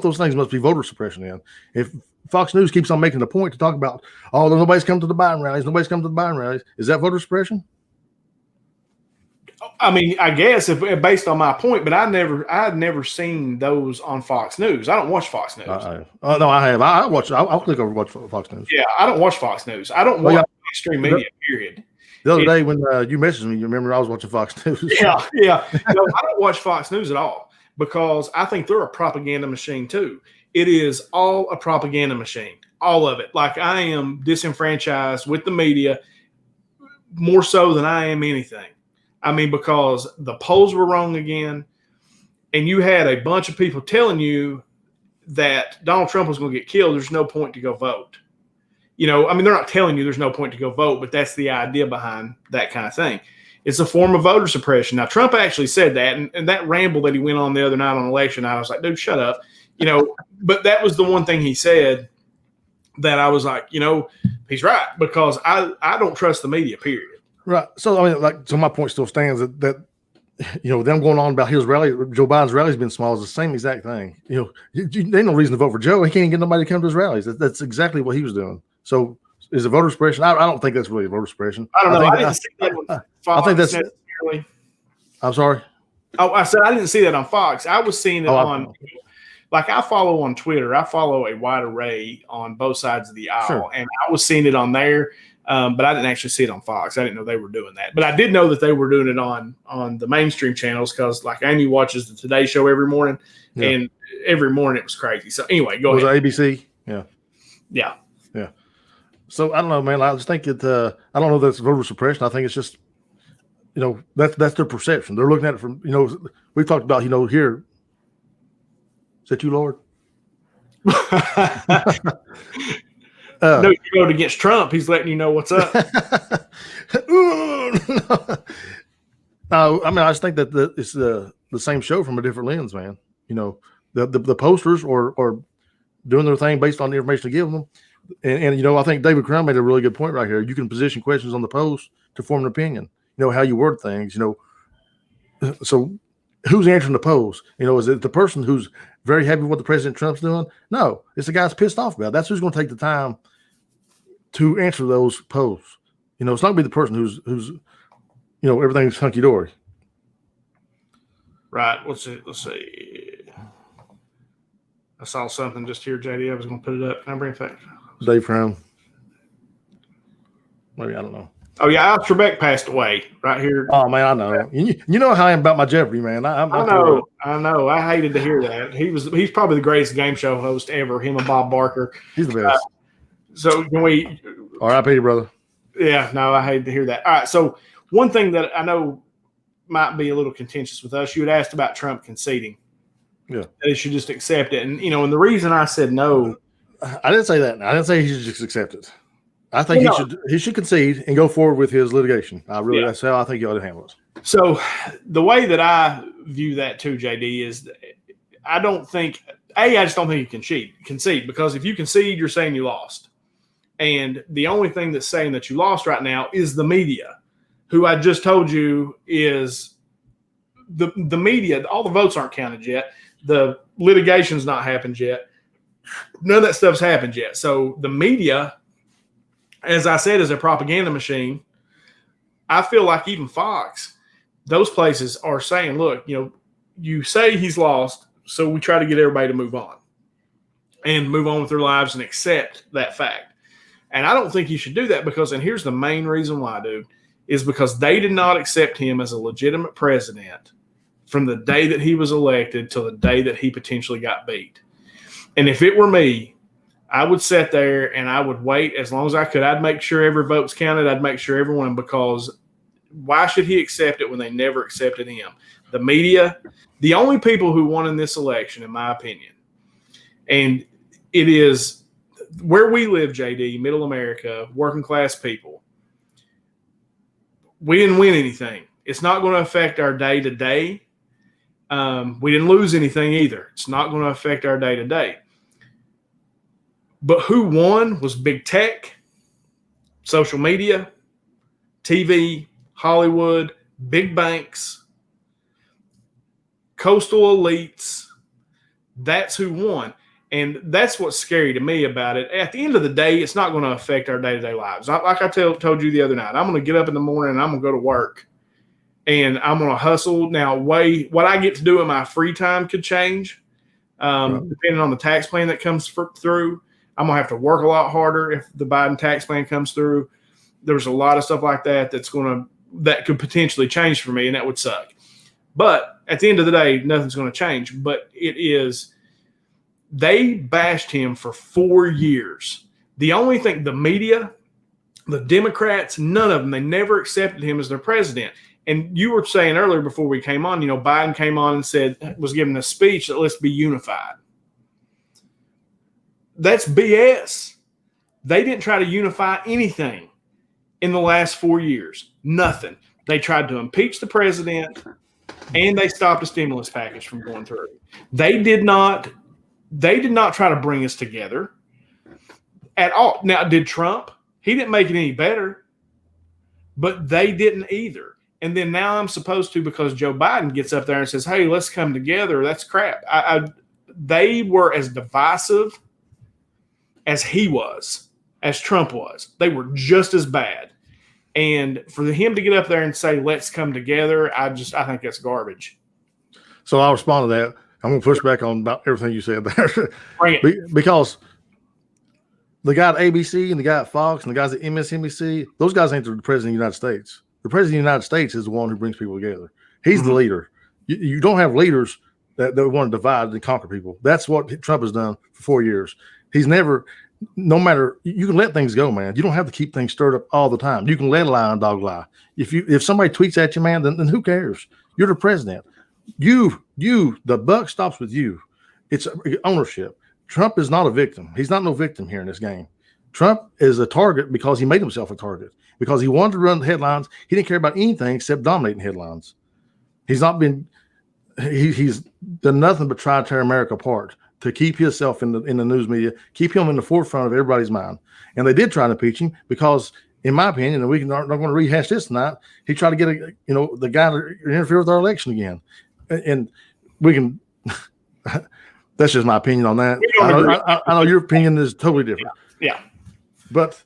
those things must be voter suppression. Then, if Fox News keeps on making the point to talk about, oh, nobody's come to the Biden rallies, is that voter suppression? I mean, I guess if based on my point, but I had never seen those on Fox News. I don't watch Fox News. No, I have. I watch. I'll click over watch Fox News. Yeah, I don't watch Fox News. I don't watch mainstream media. Period. The other day when you messaged me, you remember I was watching Fox News. Yeah. No, I don't watch Fox News at all because I think they're a propaganda machine too. It is all a propaganda machine, all of it. Like, I am disenfranchised with the media more so than I am anything. I mean, because the polls were wrong again, and you had a bunch of people telling you that Donald Trump was going to get killed. There's no point to go vote. You know, I mean, they're not telling you there's no point to go vote, but that's the idea behind that kind of thing. It's a form of voter suppression. Now, Trump actually said that, and that ramble that he went on the other night on election night, I was like, dude, shut up. You know, but that was the one thing he said that I was like, you know, he's right, because I don't trust the media, period. Right. So, I mean, so my point still stands that you know, them going on about his rally, Joe Biden's rally's been small, is the same exact thing. You know, there ain't no reason to vote for Joe. He can't even get nobody to come to his rallies. That's exactly what he was doing. So, is it voter suppression? I don't think that's really voter suppression. I don't know. I didn't see that on Fox. I think that's necessarily. I'm sorry. Oh, I said I didn't see that on Fox. I was seeing it on. Like, I follow on Twitter. I follow a wide array on both sides of the aisle, sure. And I was seeing it on there, but I didn't actually see it on Fox. I didn't know they were doing that, but I did know that they were doing it on the mainstream channels, because like Amy watches the Today Show every morning, and every morning it was crazy. So anyway, go ahead. Was it ABC? Yeah. So I don't know, man. I just think I don't know that it's voter suppression. I think it's just, you know, that's their perception. They're looking at it from, you know, we've talked about, you know, here. Is that you, Lord? No, you vote against Trump. He's letting you know what's up. No, I mean, I just think that it's the same show from a different lens, man. You know, the posters are doing their thing based on the information they give them. And you know, I think David Crum made a really good point right here. You can position questions on the post to form an opinion. You know, how you word things, you know. So who's answering the post? You know, is it the person who's very happy with what the President Trump's doing? No, it's the guy's pissed off about it. That's who's going to take the time to answer those posts. You know, it's not going to be the person who's you know, everything's hunky dory. Right. Let's see. I saw something just here, JD. I was going to put it up. Can I bring it back? Dave Crown. Maybe, I don't know. Oh yeah, Al Trebek passed away right here. Oh man, I know. You know how I am about my Jeopardy, man. I know. I hated to hear that. He's probably the greatest game show host ever. Him and Bob Barker. He's the best. So can we? R.I.P. brother. Yeah, no, I hate to hear that. All right, so one thing that I know might be a little contentious with us, you had asked about Trump conceding. Yeah, that he should just accept it, and and the reason I said no, I didn't say that. I didn't say he should just accept it. I think he should concede and go forward with his litigation. That's how I think he ought to handle it. So the way that I view that too, JD, is I just don't think you can concede, because if you concede, you're saying you lost. And the only thing that's saying that you lost right now is the media, who I just told you is the media. All the votes aren't counted yet. The litigation's not happened yet. None of that stuff's happened yet. So the media, as I said, is a propaganda machine. I feel like even Fox, those places are saying, look, you say he's lost, so we try to get everybody to move on with their lives and accept that fact. And I don't think you should do that and here's the main reason why, dude, is because they did not accept him as a legitimate president from the day that he was elected till the day that he potentially got beat. And if it were me, I would sit there and I would wait as long as I could. I'd make sure every vote's counted. I'd make sure everyone, because why should he accept it when they never accepted him? The media, the only people who won in this election, in my opinion, and it is where we live, JD, middle America, working class people, we didn't win anything. It's not going to affect our day to day. We didn't lose anything either. It's not going to affect our day to day. But who won was big tech, social media, TV, Hollywood, big banks, coastal elites. That's who won. And that's what's scary to me about it. At the end of the day, it's not going to affect our day-to-day lives. Like I told you the other night, I'm going to get up in the morning and I'm going to go to work. And I'm going to hustle. Now, what I get to do in my free time could change, depending on the tax plan that comes through. I'm going to have to work a lot harder if the Biden tax plan comes through. There's a lot of stuff like that that could potentially change for me, and that would suck. But at the end of the day, nothing's going to change. But they bashed him for 4 years. The only thing, the media, the Democrats, none of them, they never accepted him as their president. And you were saying earlier before we came on, Biden came on and was giving a speech that let's be unified. That's BS. They didn't try to unify anything in the last 4 years. Nothing. They tried to impeach the president, and they stopped a stimulus package from going through. They did not try to bring us together at all. Now, did Trump? He didn't make it any better, but they didn't either. And then now I'm supposed to, because Joe Biden gets up there and says, hey, let's come together. That's crap. They were as divisive as he was, as Trump was. They were just as bad. And for him to get up there and say, let's come together, I think that's garbage. So I'll respond to that. I'm going to push back on about everything you said there. Because the guy at ABC and the guy at Fox and the guys at MSNBC, those guys ain't the president of the United States. The president of the United States is the one who brings people together. He's the leader. You don't have leaders that want to divide and conquer people. That's what Trump has done for 4 years. He's never, no matter, you can let things go, man. You don't have to keep things stirred up all the time. You can let a lie and dog lie. If somebody tweets at you, man, then who cares? You're the president. The buck stops with you. It's ownership. Trump is not a victim. He's not no victim here in this game. Trump is a target because he made himself a target, because he wanted to run the headlines. He didn't care about anything except dominating headlines. He's done nothing but try to tear America apart, to keep himself in the news media, keep him in the forefront of everybody's mind. And they did try to impeach him because, in my opinion, and we're not going to rehash this tonight, he tried to get the guy to interfere with our election again. And we can that's just my opinion on that. I know your opinion is totally different. Yeah. But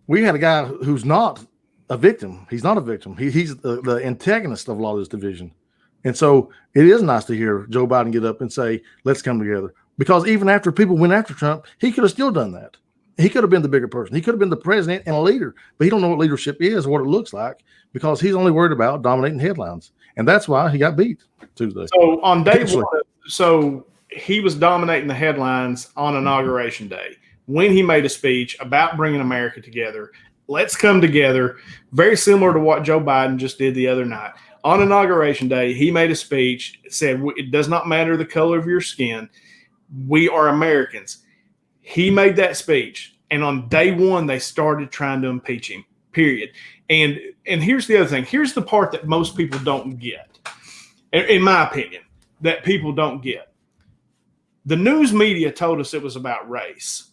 we had a guy who's not a victim. He's not a victim. He's the antagonist of a lot of this division. And so it is nice to hear Joe Biden get up and say, let's come together. Because even after people went after Trump, he could have still done that. He could have been the bigger person. He could have been the president and a leader, but he don't know what leadership is or what it looks like because he's only worried about dominating headlines. And that's why he got beat Tuesday. So on day one, so he was dominating the headlines on Inauguration Day when he made a speech about bringing America together. Let's come together, very similar to what Joe Biden just did the other night. On Inauguration Day, he made a speech, said, it does not matter the color of your skin. We are Americans. He made that speech, and on day one, they started trying to impeach him, period. And here's the other thing. Here's the part that most people don't get, in my opinion, that people don't get. The news media told us it was about race.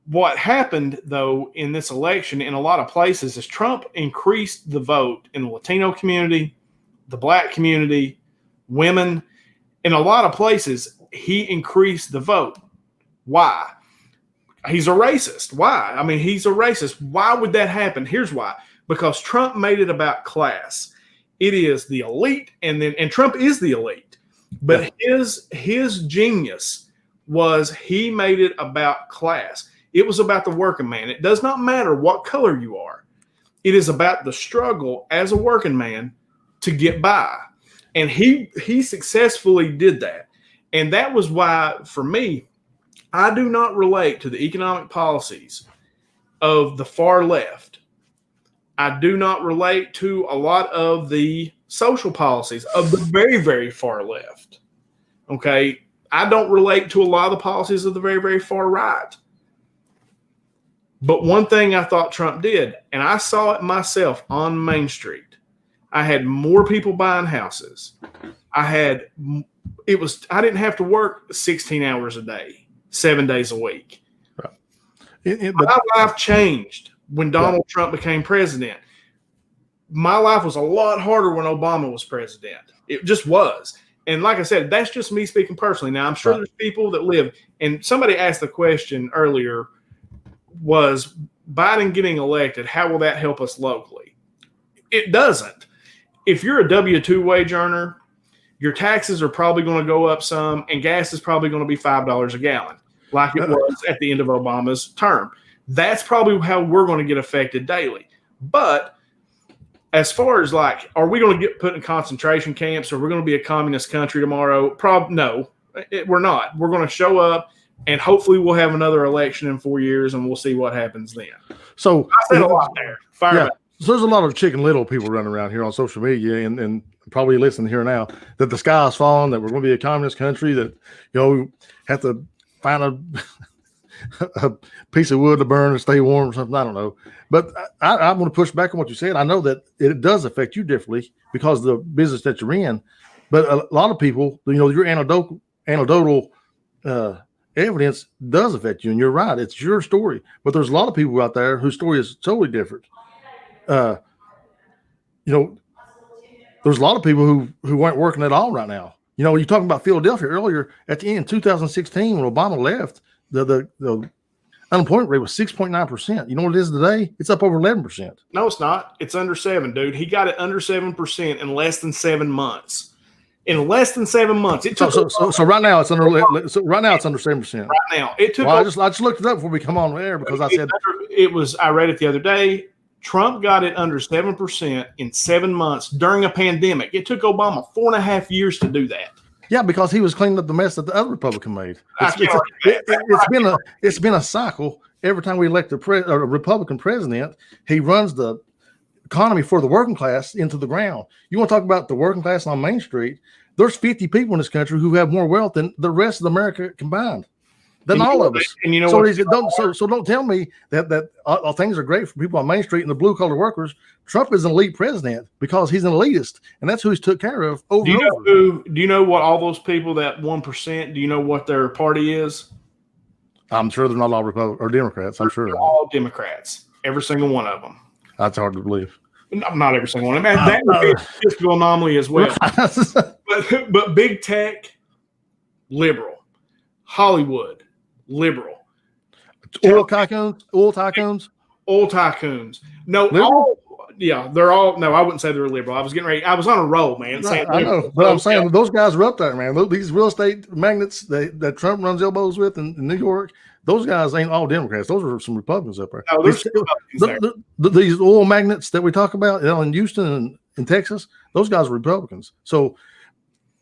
What happened, though, in this election in a lot of places is Trump increased the vote in the Latino community, the black community, women. In a lot of places, he increased the vote. Why? He's a racist. Why? I mean, he's a racist. Why would that happen? Here's why. Because Trump made it about class. It is the elite, and Trump is the elite. But his genius was he made it about class. It was about the working man. It does not matter what color you are. It is about the struggle as a working man to get by. And he successfully did that. And that was why, for me, I do not relate to the economic policies of the far left. I do not relate to a lot of the social policies of the very, very far left. Okay? I don't relate to a lot of the policies of the very, very far right. But one thing I thought Trump did, and I saw it myself on Main Street, I had more people buying houses. I didn't have to work 16 hours a day, 7 days a week. Right. My life changed when Donald Trump became president. My life was a lot harder when Obama was president. It just was. And like I said, that's just me speaking personally. Now, I'm sure there's people that live, and somebody asked the question earlier, was Biden getting elected, how will that help us locally? It doesn't. If you're a W-2 wage earner, your taxes are probably going to go up some, and gas is probably going to be $5 a gallon, like it was at the end of Obama's term. That's probably how we're going to get affected daily. But as far as like, are we going to get put in concentration camps, or we're going to be a communist country tomorrow? No, we're not. We're going to show up, and hopefully we'll have another election in 4 years, and we'll see what happens then. So I said a lot there. So there's a lot of Chicken Little people running around here on social media and probably listening here now that the sky is falling, that we're going to be a communist country, that, have to find a piece of wood to burn and stay warm or something. I don't know. But I want to push back on what you said. I know that it does affect you differently because of the business that you're in. But a lot of people, your anecdotal evidence does affect you, and you're right. It's your story. But there's a lot of people out there whose story is totally different. There's a lot of people who weren't working at all right now. You're talking about Philadelphia earlier. At the end of 2016, when Obama left, the unemployment rate was 6.9%. You know what it is today? It's up over 11%. No, it's not. It's under 7, dude. He got it under 7% in less than 7 months. In less than 7 months, it took. So right now it's under. So right now it's under 7%. Right now, it took. Well, I just looked it up before we come on air because I said it was. I read it the other day. Trump got it under 7% in 7 months during a pandemic. It took Obama 4.5 years to do that. Yeah, because he was cleaning up the mess that the other Republican made. It's been a cycle. Every time we elect a Republican president, he runs the economy for the working class into the ground. You want to talk about the working class on Main Street? There's 50 people in this country who have more wealth than the rest of America combined. Than all of us. And so don't tell me that things are great for people on Main Street and the blue collar workers. Trump is an elite president because he's an elitist, and that's who he's took care of over and over. Do you know what all those people, that 1%? Do you know what their party is? I'm sure they're not all Republicans or Democrats. I'm sure they're all Democrats. Every single one of them. That's hard to believe. Not every single one. Man, that would be a statistical anomaly as well. but big tech, liberal. Hollywood, liberal. Oil tycoons. No, all Yeah, they're all. No, I wouldn't say they're liberal. I was getting ready. I was on a roll, man. Right, I know, but I'm saying those guys are up there, man. These real estate magnates that Trump runs elbows with in New York, those guys ain't all Democrats. Those are some Republicans up there. No, there's Republicans there. These oil magnates that we talk about in Houston and in Texas, those guys are Republicans. So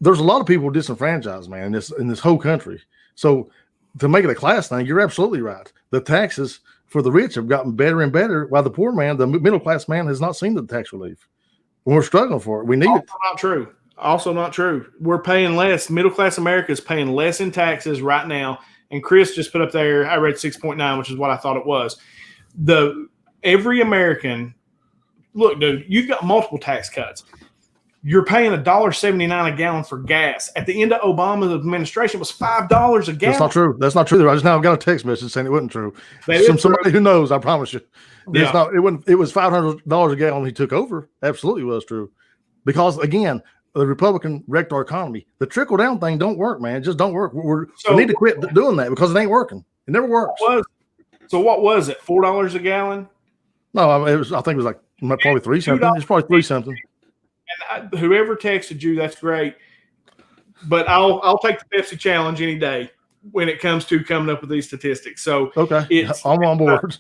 there's a lot of people disenfranchised, man, in this whole country. So to make it a class thing, you're absolutely right. The taxes for the rich have gotten better and better, while the poor man, the middle class man, has not seen the tax relief. We're struggling for it. We need it. Not true. Also not true. We're paying less. Middle class America is paying less in taxes right now. And Chris just put up there, I read 6.9, which is what I thought it was. Every American, look, dude, you've got multiple tax cuts. You're paying $1.79 a gallon for gas. At the end of Obama's administration, it was $5 a gallon. That's not true. That's not true. I just now got a text message saying it wasn't true. Somebody who knows, I promise you. Yeah. It's not. It was $500 a gallon when he took over. Absolutely was true. Because again, the Republican wrecked our economy. The trickle down thing don't work, man. It just don't work. We need to quit doing that because it ain't working. It never works. What was it? $4 a gallon? No, I think it was like probably three something. It's probably three something. And whoever texted you, that's great. But I'll take the Pepsi challenge any day when it comes to coming up with these statistics. So okay, I'm on board.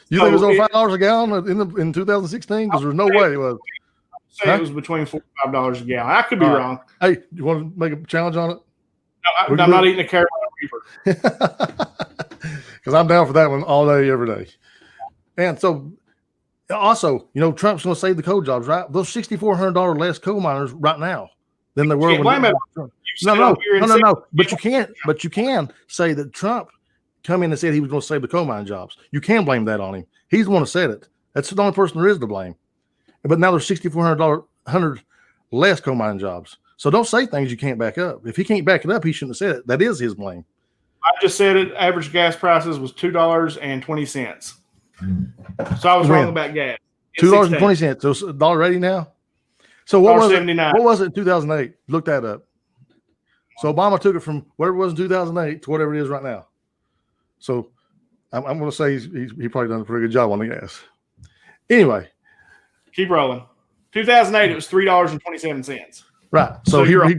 You think it was over $5 a gallon in 2016? Because there's no way it was. It was between $4 and $5 a gallon. I could be wrong. Hey, you want to make a challenge on it? No, I'm not eating a Carolina Reaper. Because I'm down for that one all day, every day. And so, also, Trump's going to save the coal jobs, right? Those $6,400 less coal miners right now than they were when No. But you can say that Trump come in and said he was going to save the coal mine jobs. You can blame that on him. He's the one who said it. That's the only person there is to blame. But now there's $6,400 less coal mine jobs. So don't say things you can't back up. If he can't back it up, he shouldn't have said it. That is his blame. I just said it. Average gas prices was $2.20. So I was wrong about gas. $2.20. So $1.80 now. So what was it? What was it in 2008? Look that up. So Obama took it from whatever it was in 2008 to whatever it is right now. So I'm going to say he probably done a pretty good job on the gas. Anyway, keep rolling. 2008, it was $3.27. Right. So you're right.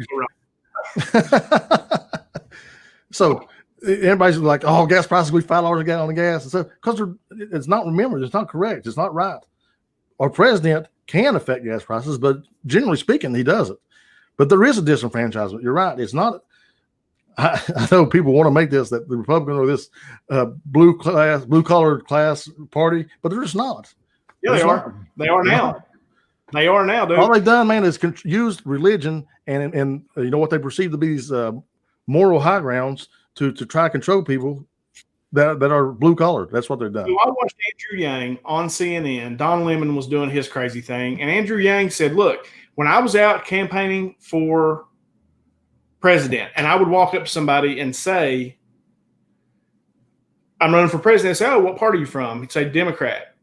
So everybody's like, "Oh, gas prices we $5 a gallon on gas," and so because it's not remembered, it's not correct, it's not right. Our president can affect gas prices, but generally speaking, he doesn't. But there is a disenfranchisement. You're right. It's not. I know people want to make this that the Republican or this blue collar class party, but they're just not. Yeah, they are. They are now. They are now, dude. All they've done, man, is used religion and what they perceive to be these moral high grounds to try to control people that are blue collar. That's what they've done. So I watched Andrew Yang on CNN. Don Lemon was doing his crazy thing, and Andrew Yang said, "Look, when I was out campaigning for president, and I would walk up to somebody and say, I'm running for president,' and say, 'Oh, what party are you from?' He'd say, 'Democrat.'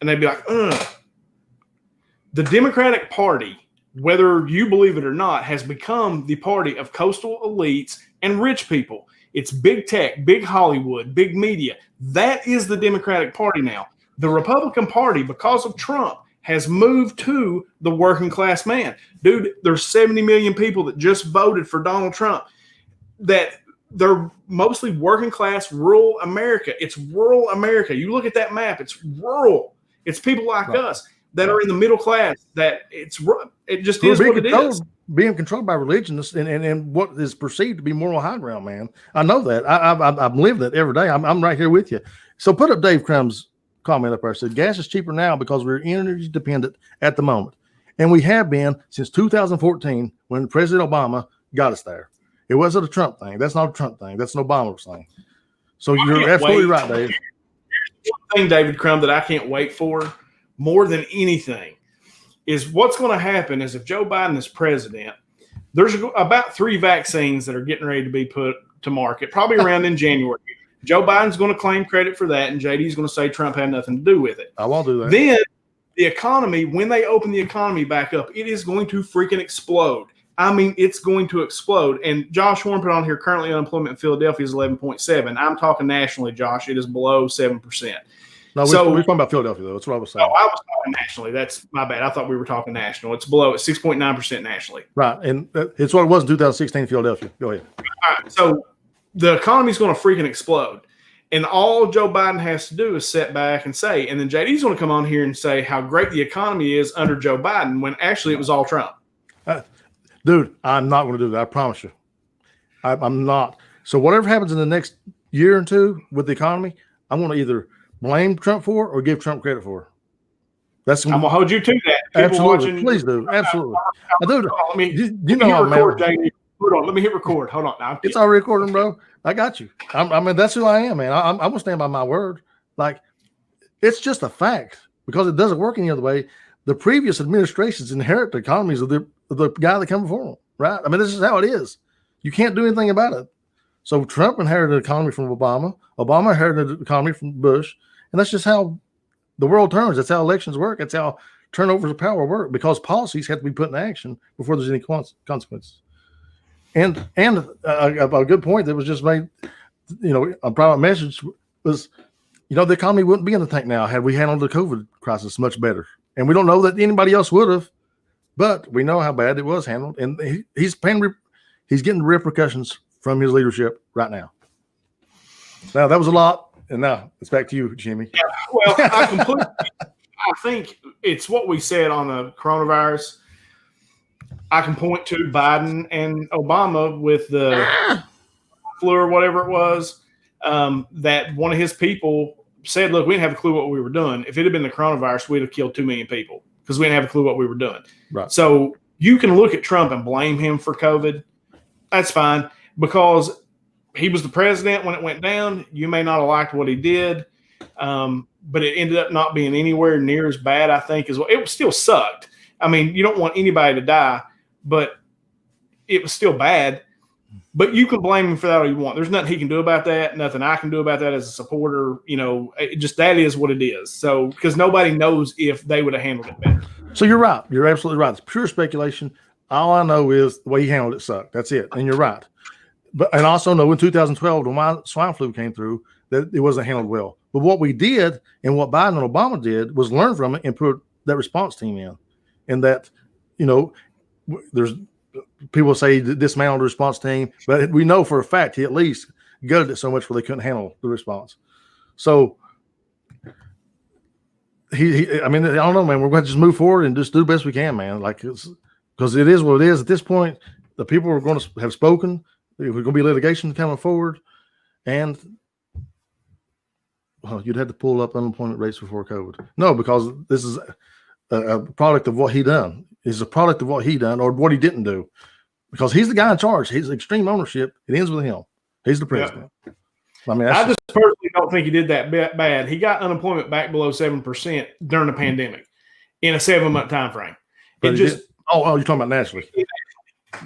And they'd be like, 'Ugh.' The Democratic Party, whether you believe it or not, has become the party of coastal elites and rich people. It's big tech, big Hollywood, big media. That is the Democratic Party now. The Republican Party, because of Trump, has moved to the working class man. Dude, there's 70 million people that just voted for Donald Trump that they're mostly working class, rural America. It's rural America. You look at that map, it's rural. It's people like us that are in the middle class, that it just is what it is. Being controlled by religion and what is perceived to be moral high ground, man. I know that. I've lived that every day. I'm right here with you. So put up Dave Crumb's comment up there. Said gas is cheaper now because we're energy dependent at the moment. And we have been since 2014 when President Obama got us there. It wasn't a Trump thing. That's not a Trump thing. That's an Obama thing. So you're absolutely right, Dave. One thing, David Crumb, that I can't wait for more than anything is what's going to happen is if Joe Biden is president, there's about 3 vaccines that are getting ready to be put to market, probably around in January. Joe Biden's going to claim credit for that, and JD's going to say Trump had nothing to do with it. I won't do that. Then the economy, when they open the economy back up, it is going to freaking explode. I mean, it's going to explode. And Josh Horn put on here, currently unemployment in Philadelphia is 11.7. I'm talking nationally, Josh. It is below 7%. No, So we're talking about Philadelphia, though. That's what I was oh, saying. I was talking nationally. That's my bad. I thought we were talking national. It's below. It's 6.9% nationally. Right, and it's what it was in 2016 Philadelphia. Go ahead. All right, so the economy's going to freaking explode. And all Joe Biden has to do is sit back and say, and then JD's going to come on here and say how great the economy is under Joe Biden when actually it was all Trump. Dude, I'm not going to do that. I promise you. I'm not. So whatever happens in the next year or two with the economy, I'm going to either blame Trump for or give Trump credit for. I'm going to hold you to that. People absolutely. Please do. Absolutely. Dude, you know I'm record, JD. Hold on. Let me hit record. Hold on. No, it's already recording, bro. I got you. I mean, that's who I am, man. I'm going to stand by my word. Like, it's just a fact because it doesn't work any other way. The previous administrations inherit the economies of the guy that came before them, right? I mean, this is how it is. You can't do anything about it. So Trump inherited the economy from Obama. Obama inherited the economy from Bush. And that's just how the world turns. That's how elections work. That's how turnovers of power work because policies have to be put in action before there's any consequences. And a good point that was just made, a private message was, the economy wouldn't be in the tank now had we handled the COVID crisis much better. And we don't know that anybody else would have, but we know how bad it was handled. And he's getting repercussions from his leadership right now. Now, that was a lot. And now it's back to you, Jimmy. Yeah, well, I think it's what we said on the coronavirus. I can point to Biden and Obama with the flu or whatever it was, that one of his people said, look, we didn't have a clue what we were doing. If it had been the coronavirus, we'd have killed 2 million people because we didn't have a clue what we were doing. Right. So you can look at Trump and blame him for COVID. That's fine because he was the president when it went down. You may not have liked what he did, but it ended up not being anywhere near as bad, I think, as well. It still sucked. I mean, you don't want anybody to die, but it was still bad. But you can blame him for that all you want. There's nothing he can do about that. Nothing I can do about that as a supporter. That is what it is. So because nobody knows if they would have handled it better. So you're right. You're absolutely right. It's pure speculation. All I know is the way he handled it sucked. That's it. And you're right. And also know in 2012, when swine flu came through, that it wasn't handled well. But what we did and what Biden and Obama did was learn from it and put that response team in. And that, there's people say dismantled the response team, but we know for a fact he at least gutted it so much where they couldn't handle the response. So I don't know, man. We're going to just move forward and just do the best we can, man. Because it is what it is at this point. The people are going to have spoken. There's going to be litigation coming forward, and you'd have to pull up unemployment rates before COVID. No, because this is a product of what he done. It's a product of what he done or what he didn't do, because he's the guy in charge. He's extreme ownership. It ends with him. He's the president. Yeah. I mean, I just personally don't think he did that bad. He got unemployment back below 7% during the pandemic in a 7-month time frame. It just you're talking about nationally.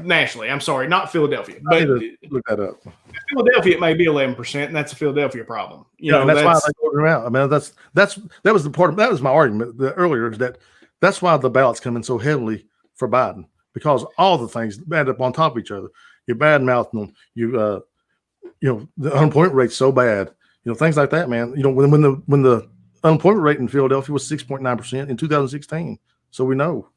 Nationally, I'm sorry, not Philadelphia. But look that up. Philadelphia, it may be 11%, and that's a Philadelphia problem. And that's why they voted him out. I mean, that was the part of that was my argument earlier, is that's why the ballots come in so heavily for Biden, because all the things add up on top of each other. You're bad mouthing them. The unemployment rate's so bad. Things like that, man. When the unemployment rate in Philadelphia was 6.9% in 2016, so we know.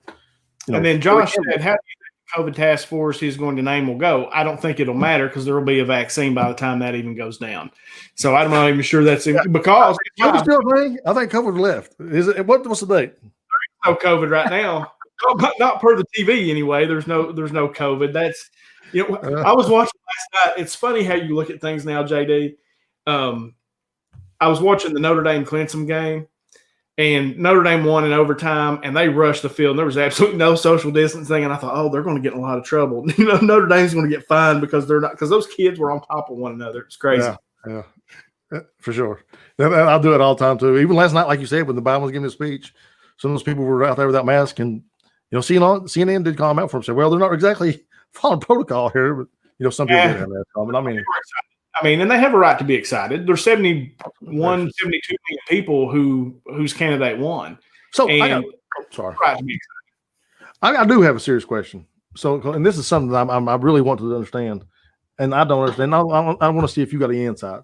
And then Josh said, "How do you think the COVID task force he's going to name will go?" I don't think it'll matter because there will be a vaccine by the time that even goes down. So I'm not even sure that's because I think COVID left. Is it? What's the date? There's no COVID right now. Not per the TV anyway. There's no COVID. That's I was watching last night. It's funny how you look at things now, JD. I was watching the Notre Dame Clemson game, and Notre Dame won in overtime, and they rushed the field. And there was absolutely no social distancing, and I thought, they're going to get in a lot of trouble. Notre Dame's going to get fined because those kids were on top of one another. It's crazy. Yeah, for sure. I'll do it all the time too. Even last night, like you said, when the Biden was giving a speech, some of those people were out there without masks, and CNN did call them out for him. Say, well, they're not exactly following protocol here, but some people did have that comment. And they have a right to be excited. There's 72 million people whose candidate won. So I do have a serious question. So, and this is something that I really want to understand, and I don't understand. I want to see if you got any insight.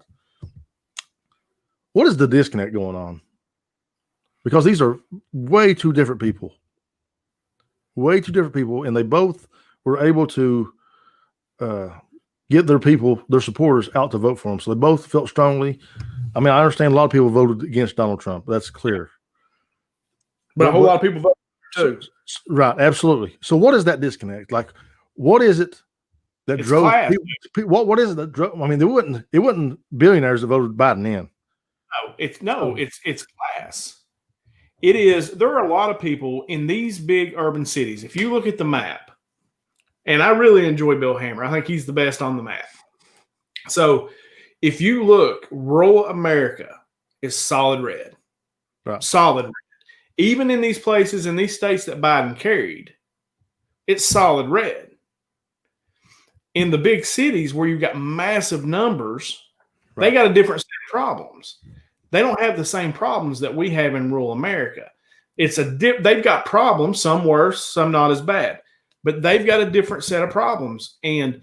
What is the disconnect going on? because these are way too different people. Way too different people, and they both were able to get their people, their supporters, out to vote for them. So they both felt strongly. I mean, I understand a lot of people voted against Donald Trump. That's clear. But a whole lot of people voted too. Right, absolutely. So what is that disconnect? Like, what is it that drove people? What is it that drove? I mean, it wasn't billionaires that voted Biden in. It's class. It is. There are a lot of people in these big urban cities. If you look at the map, and I really enjoy Bill Hammer. I think he's the best on the map. So if you look, rural America is solid red. Right. Solid red. Even in these places, in these states that Biden carried, it's solid red. In the big cities where you've got massive numbers, They got a different set of problems. They don't have the same problems that we have in rural America. They've got problems, some worse, some not as bad, but they've got a different set of problems. And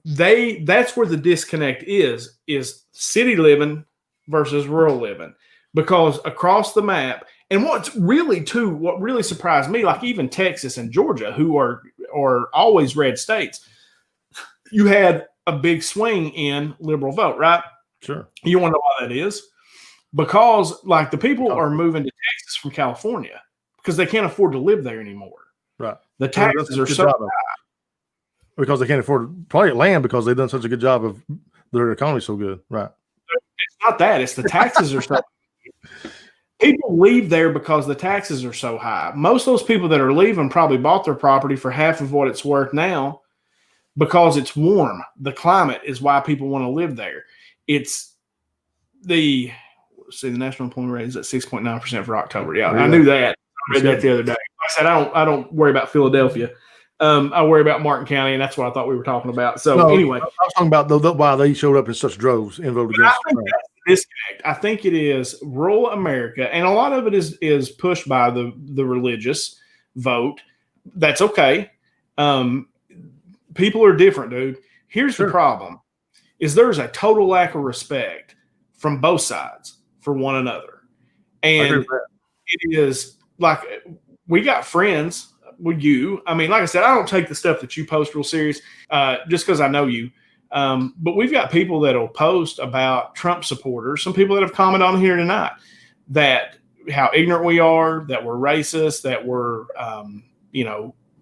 that's where the disconnect is city living versus rural living. Because across the map, and what really surprised me, like even Texas and Georgia, who are always red states, you had a big swing in liberal vote, right? Sure. You want to know why that is? Because like the people are moving to Texas from California because they can't afford to live there anymore. Right. The taxes are so high. Because they can't afford probably land because they've done such a good job of their economy so good. Right. It's not that. It's the taxes are so high. People leave there because the taxes are so high. Most of those people that are leaving probably bought their property for half of what it's worth now because it's warm. The climate is why people want to live there. It's the national employment rate is at 6.9% for October. Yeah, I knew that. I read that the other day. Like I said, I don't worry about Philadelphia. I worry about Martin County, and that's what I thought we were talking about. So anyway, I was talking about why they showed up in such droves and voted against. I think that's the disconnect. I think it is rural America, and a lot of it is pushed by the religious vote. That's okay. People are different, dude. Here's the problem: is there's a total lack of respect from both sides for one another, and it is like we got friends. With you, I mean, like I said, I don't take the stuff that you post real serious just because I know you. But we've got people that'll post about Trump supporters, some people that have commented on here tonight that how ignorant we are, that we're racist, that we're,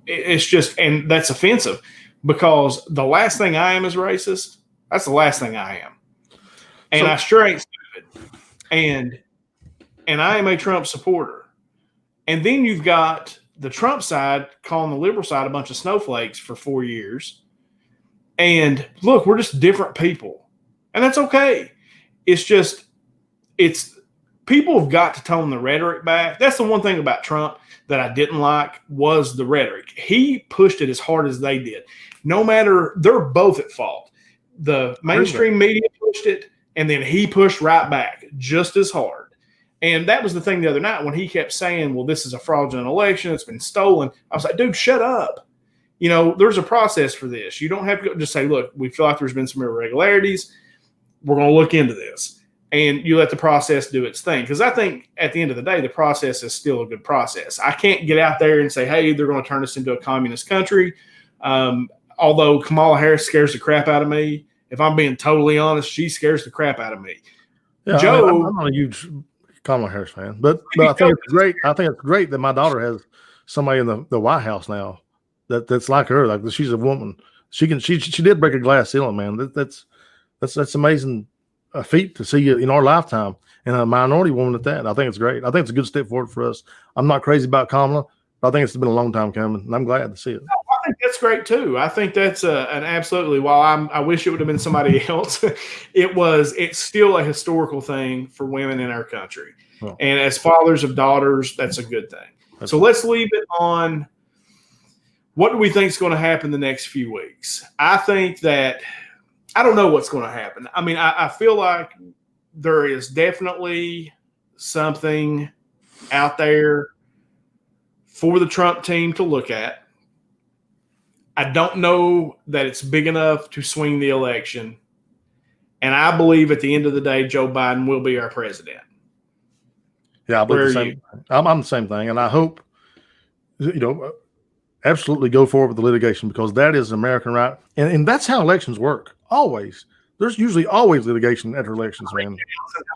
it's just, and that's offensive because the last thing I am is racist. That's the last thing I am. And I sure ain't stupid. And I am a Trump supporter. And then you've got the Trump side calling the liberal side a bunch of snowflakes for 4 years. And look, we're just different people. And that's okay. It's people have got to tone the rhetoric back. That's the one thing about Trump that I didn't like was the rhetoric. He pushed it as hard as they did. No matter, they're both at fault. The mainstream media pushed it, and then he pushed right back just as hard. And that was the thing the other night when he kept saying, well, this is a fraudulent election. It's been stolen. I was like, dude, shut up. There's a process for this. You don't have to just say, look, we feel like there's been some irregularities. We're going to look into this. And you let the process do its thing. Because I think at the end of the day, the process is still a good process. I can't get out there and say, hey, they're going to turn us into a communist country. Although Kamala Harris scares the crap out of me. If I'm being totally honest, she scares the crap out of me. Yeah, Joe, I'm not a huge Kamala Harris fan, but I think it's great. I think it's great that my daughter has somebody in the White House now that's like her. Like she's a woman. She did break a glass ceiling, man. That's amazing feat to see in our lifetime, and a minority woman at that. I think it's great. I think it's a good step forward for us. I'm not crazy about Kamala, but I think it's been a long time coming, and I'm glad to see it. I think that's great too. I think that's an absolutely. While I wish it would have been somebody else, it's still a historical thing for women in our country. Oh. And as fathers of daughters, that's a good thing. So let's leave it on. What do we think is going to happen the next few weeks? I think that I don't know what's going to happen. I mean, I feel like there is definitely something out there for the Trump team to look at. I don't know that it's big enough to swing the election. And I believe at the end of the day, Joe Biden will be our president. Yeah, I believe Where the are same. you? I'm the same thing, and I hope absolutely go forward with the litigation because that is American right, and that's how elections work. Always, there's usually always litigation after elections, man.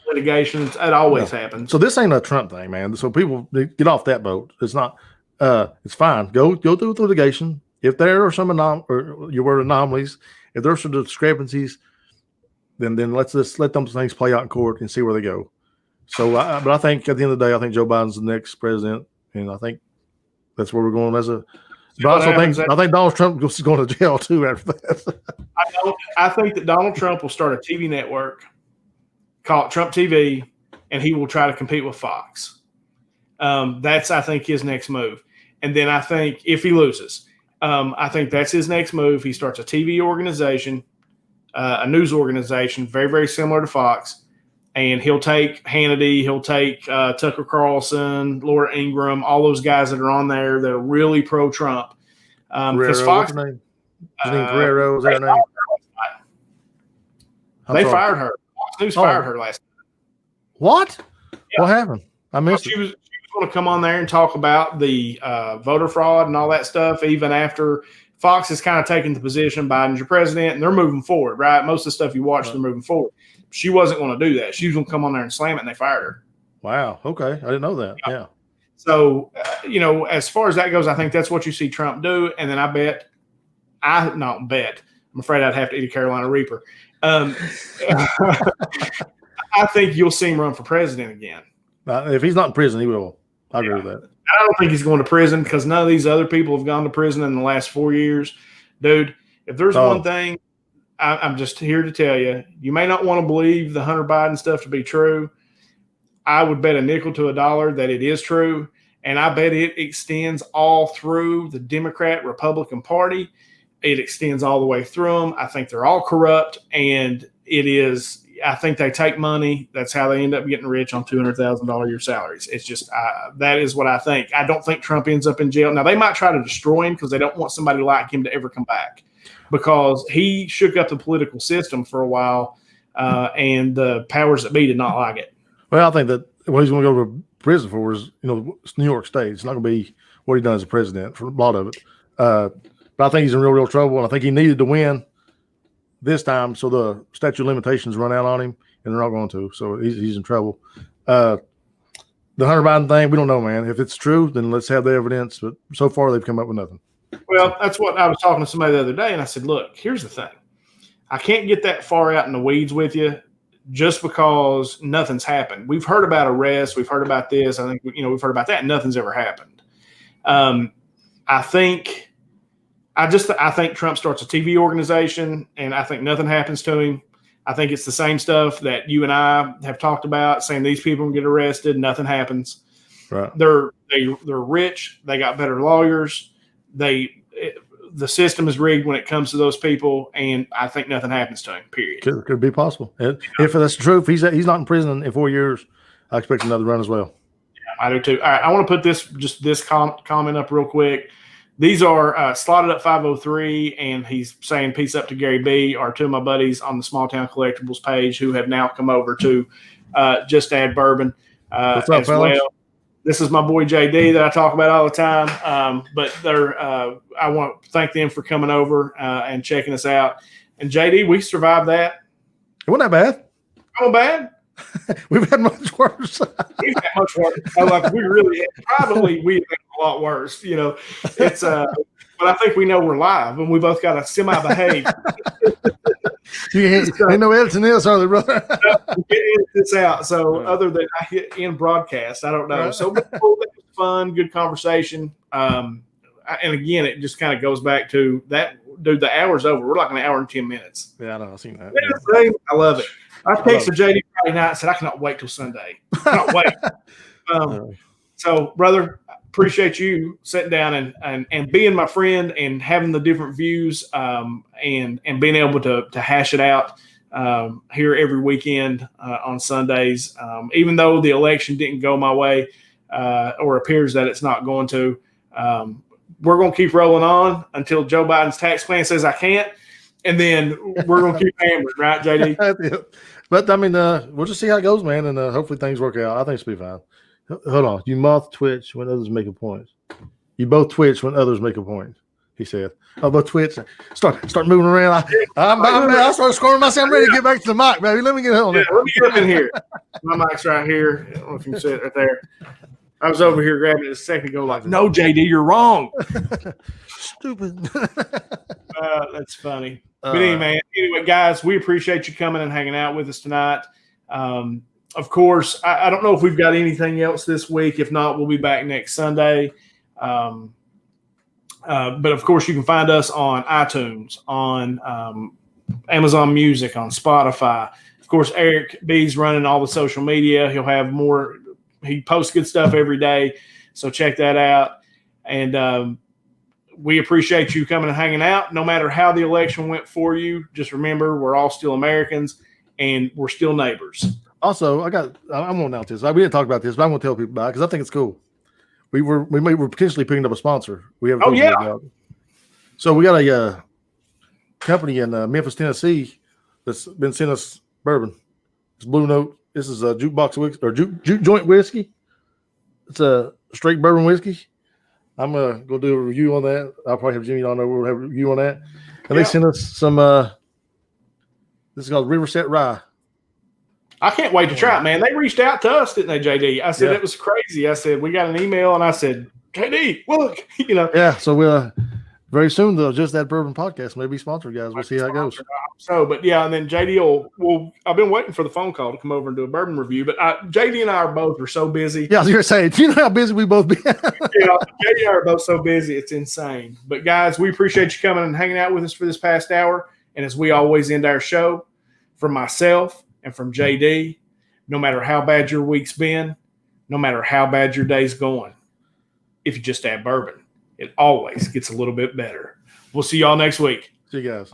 Litigation, it always happens. So this ain't a Trump thing, man. So people get off that boat. It's not. It's fine. Go through with litigation. If there are some anomalies, if there's some discrepancies, then let's just let them things play out in court and see where they go. So, but I think at the end of the day, I think Joe Biden's the next president, and I think that's where we're going as a. But I think Donald Trump is going to jail too after that. I think that Donald Trump will start a TV network, call it Trump TV, and he will try to compete with Fox. That's, I think, his next move. And then I think if he loses, I think that's his next move. He starts a TV organization, a news organization, very, very similar to Fox. And he'll take Hannity, he'll take Tucker Carlson, Laura Ingraham, all those guys that are on there that are really pro-Trump. Because Fox, what's her name? Guerrero, is that her name? They fired her. Fox News fired her last night. What? Yeah. What happened? I missed it. She was going to come on there and talk about the voter fraud and all that stuff, even after Fox has kind of taken the position Biden's your president, and they're moving forward, right? Most of the stuff you watch, they're moving forward. She wasn't going to do that. She was going to come on there and slam it, and they fired her. Wow. Okay. I didn't know that. Yeah. So, as far as that goes, I think that's what you see Trump do. And then I'm afraid I'd have to eat a Carolina Reaper. I think you'll see him run for president again. If he's not in prison, he will. I agree with that. I don't think he's going to prison because none of these other people have gone to prison in the last 4 years. Dude, if there's one thing, I'm just here to tell you, you may not want to believe the Hunter Biden stuff to be true. I would bet a nickel to a dollar that it is true. And I bet it extends all through the Democrat Republican Party. It extends all the way through them. I think they're all corrupt. And I think they take money. That's how they end up getting rich on $200,000 a year salaries. It's just, that is what I think. I don't think Trump ends up in jail. Now, they might try to destroy him because they don't want somebody like him to ever come back because he shook up the political system for a while and the powers that be did not like it. Well, I think that what he's going to go to prison for is, it's New York State. It's not going to be what he done as a president for a lot of it. But I think he's in real trouble, and I think he needed to win this time, so the statute of limitations run out on him, and they're not going to. So he's in trouble. The Hunter Biden thing, we don't know, man. If it's true, then let's have the evidence. But so far, they've come up with nothing. Well, that's what I was talking to somebody the other day, and I said, look, here's the thing. I can't get that far out in the weeds with you just because nothing's happened. We've heard about arrests. We've heard about this. I think, we've heard about that, and nothing's ever happened. I think Trump starts a TV organization, and I think nothing happens to him. I think it's the same stuff that you and I have talked about, saying these people get arrested, nothing happens. Right. They're rich. They got better lawyers. The system is rigged when it comes to those people, and I think nothing happens to him. Period. Could be possible. If that's true, if he's not in prison in 4 years, I expect another run as well. Yeah, I do too. All right, I want to put this comment up real quick. These are Slotted Up 503, and he's saying peace up to Gary B, are two of my buddies on the Small Town Collectibles page who have now come over to Just Add Bourbon What's up, as fellas? well. This is my boy J.D. that I talk about all the time, but I want to thank them for coming over and checking us out. And J.D., we survived that. It wasn't that bad. Oh, bad? We've had much worse. We've had much worse. We really we've had a lot worse. It's but I think we know we're live, and we both got to semi-behave. Ain't no editing this, are there, brother? We can't edit this out. So other than I hit in broadcast, I don't know. Right. So that was fun, good conversation. And again, it just kind of goes back to that, dude. The hour's over. We're like an hour and 10 minutes. Yeah, I know. I've seen that. Yeah. I love it. I texted JD Friday night and said I cannot wait till Sunday. I cannot wait. So, brother, appreciate you sitting down and being my friend and having the different views and being able to hash it out here every weekend on Sundays. Even though the election didn't go my way or appears that it's not going to, we're going to keep rolling on until Joe Biden's tax plan says I can't. And then we're going to keep hammering, right, JD? But, I mean, we'll just see how it goes, man, and hopefully things work out. I think it's going to be fine. Hold on. You moth twitch when others make a point. You both twitch when others make a point. He said. Oh, both twitch. Start moving around. I start scoring myself. I'm ready to get back to the mic, baby. Let me get on there. Let me get up in here. My mic's right here. I don't know if you can see it right there. I was over here grabbing it a second ago, like, no, JD, you're wrong. Stupid. That's funny. But anyway, guys, we appreciate you coming and hanging out with us tonight. Of course, I don't know if we've got anything else this week. If not, we'll be back next Sunday. But of course, you can find us on iTunes, on Amazon Music, on Spotify. Of course, Eric B's running all the social media. He'll have more. He posts good stuff every day, so check that out. And we appreciate you coming and hanging out. No matter how the election went for you, just remember we're all still Americans and we're still neighbors. Also, I'm going to announce this. We didn't talk about this, but I'm going to tell people about it because I think it's cool. We're potentially picking up a sponsor. We have. So we got a company in Memphis, Tennessee, that's been sending us bourbon. It's Blue Note. This is a jukebox whiskey or juke joint whiskey. It's a straight bourbon whiskey. I'm gonna go do a review on that. I'll probably have Jimmy on there. We'll have a review on that. And they sent us some. This is called Riverset Rye. I can't wait to try it, man. They reached out to us, didn't they, JD? I said it was crazy. I said we got an email, and I said, JD, look, Yeah. So we'll very soon though, just that bourbon podcast may be sponsored, guys. We'll see how it goes. But yeah, and then JD will. I've been waiting for the phone call to come over and do a bourbon review, but JD and I are so busy. Yeah, I was going to say, do you know how busy we both be? JD and I are both so busy, it's insane. But guys, we appreciate you coming and hanging out with us for this past hour. And as we always end our show, from myself and from JD, no matter how bad your week's been, no matter how bad your day's going, if you just add bourbon, it always gets a little bit better. We'll see y'all next week. See you guys.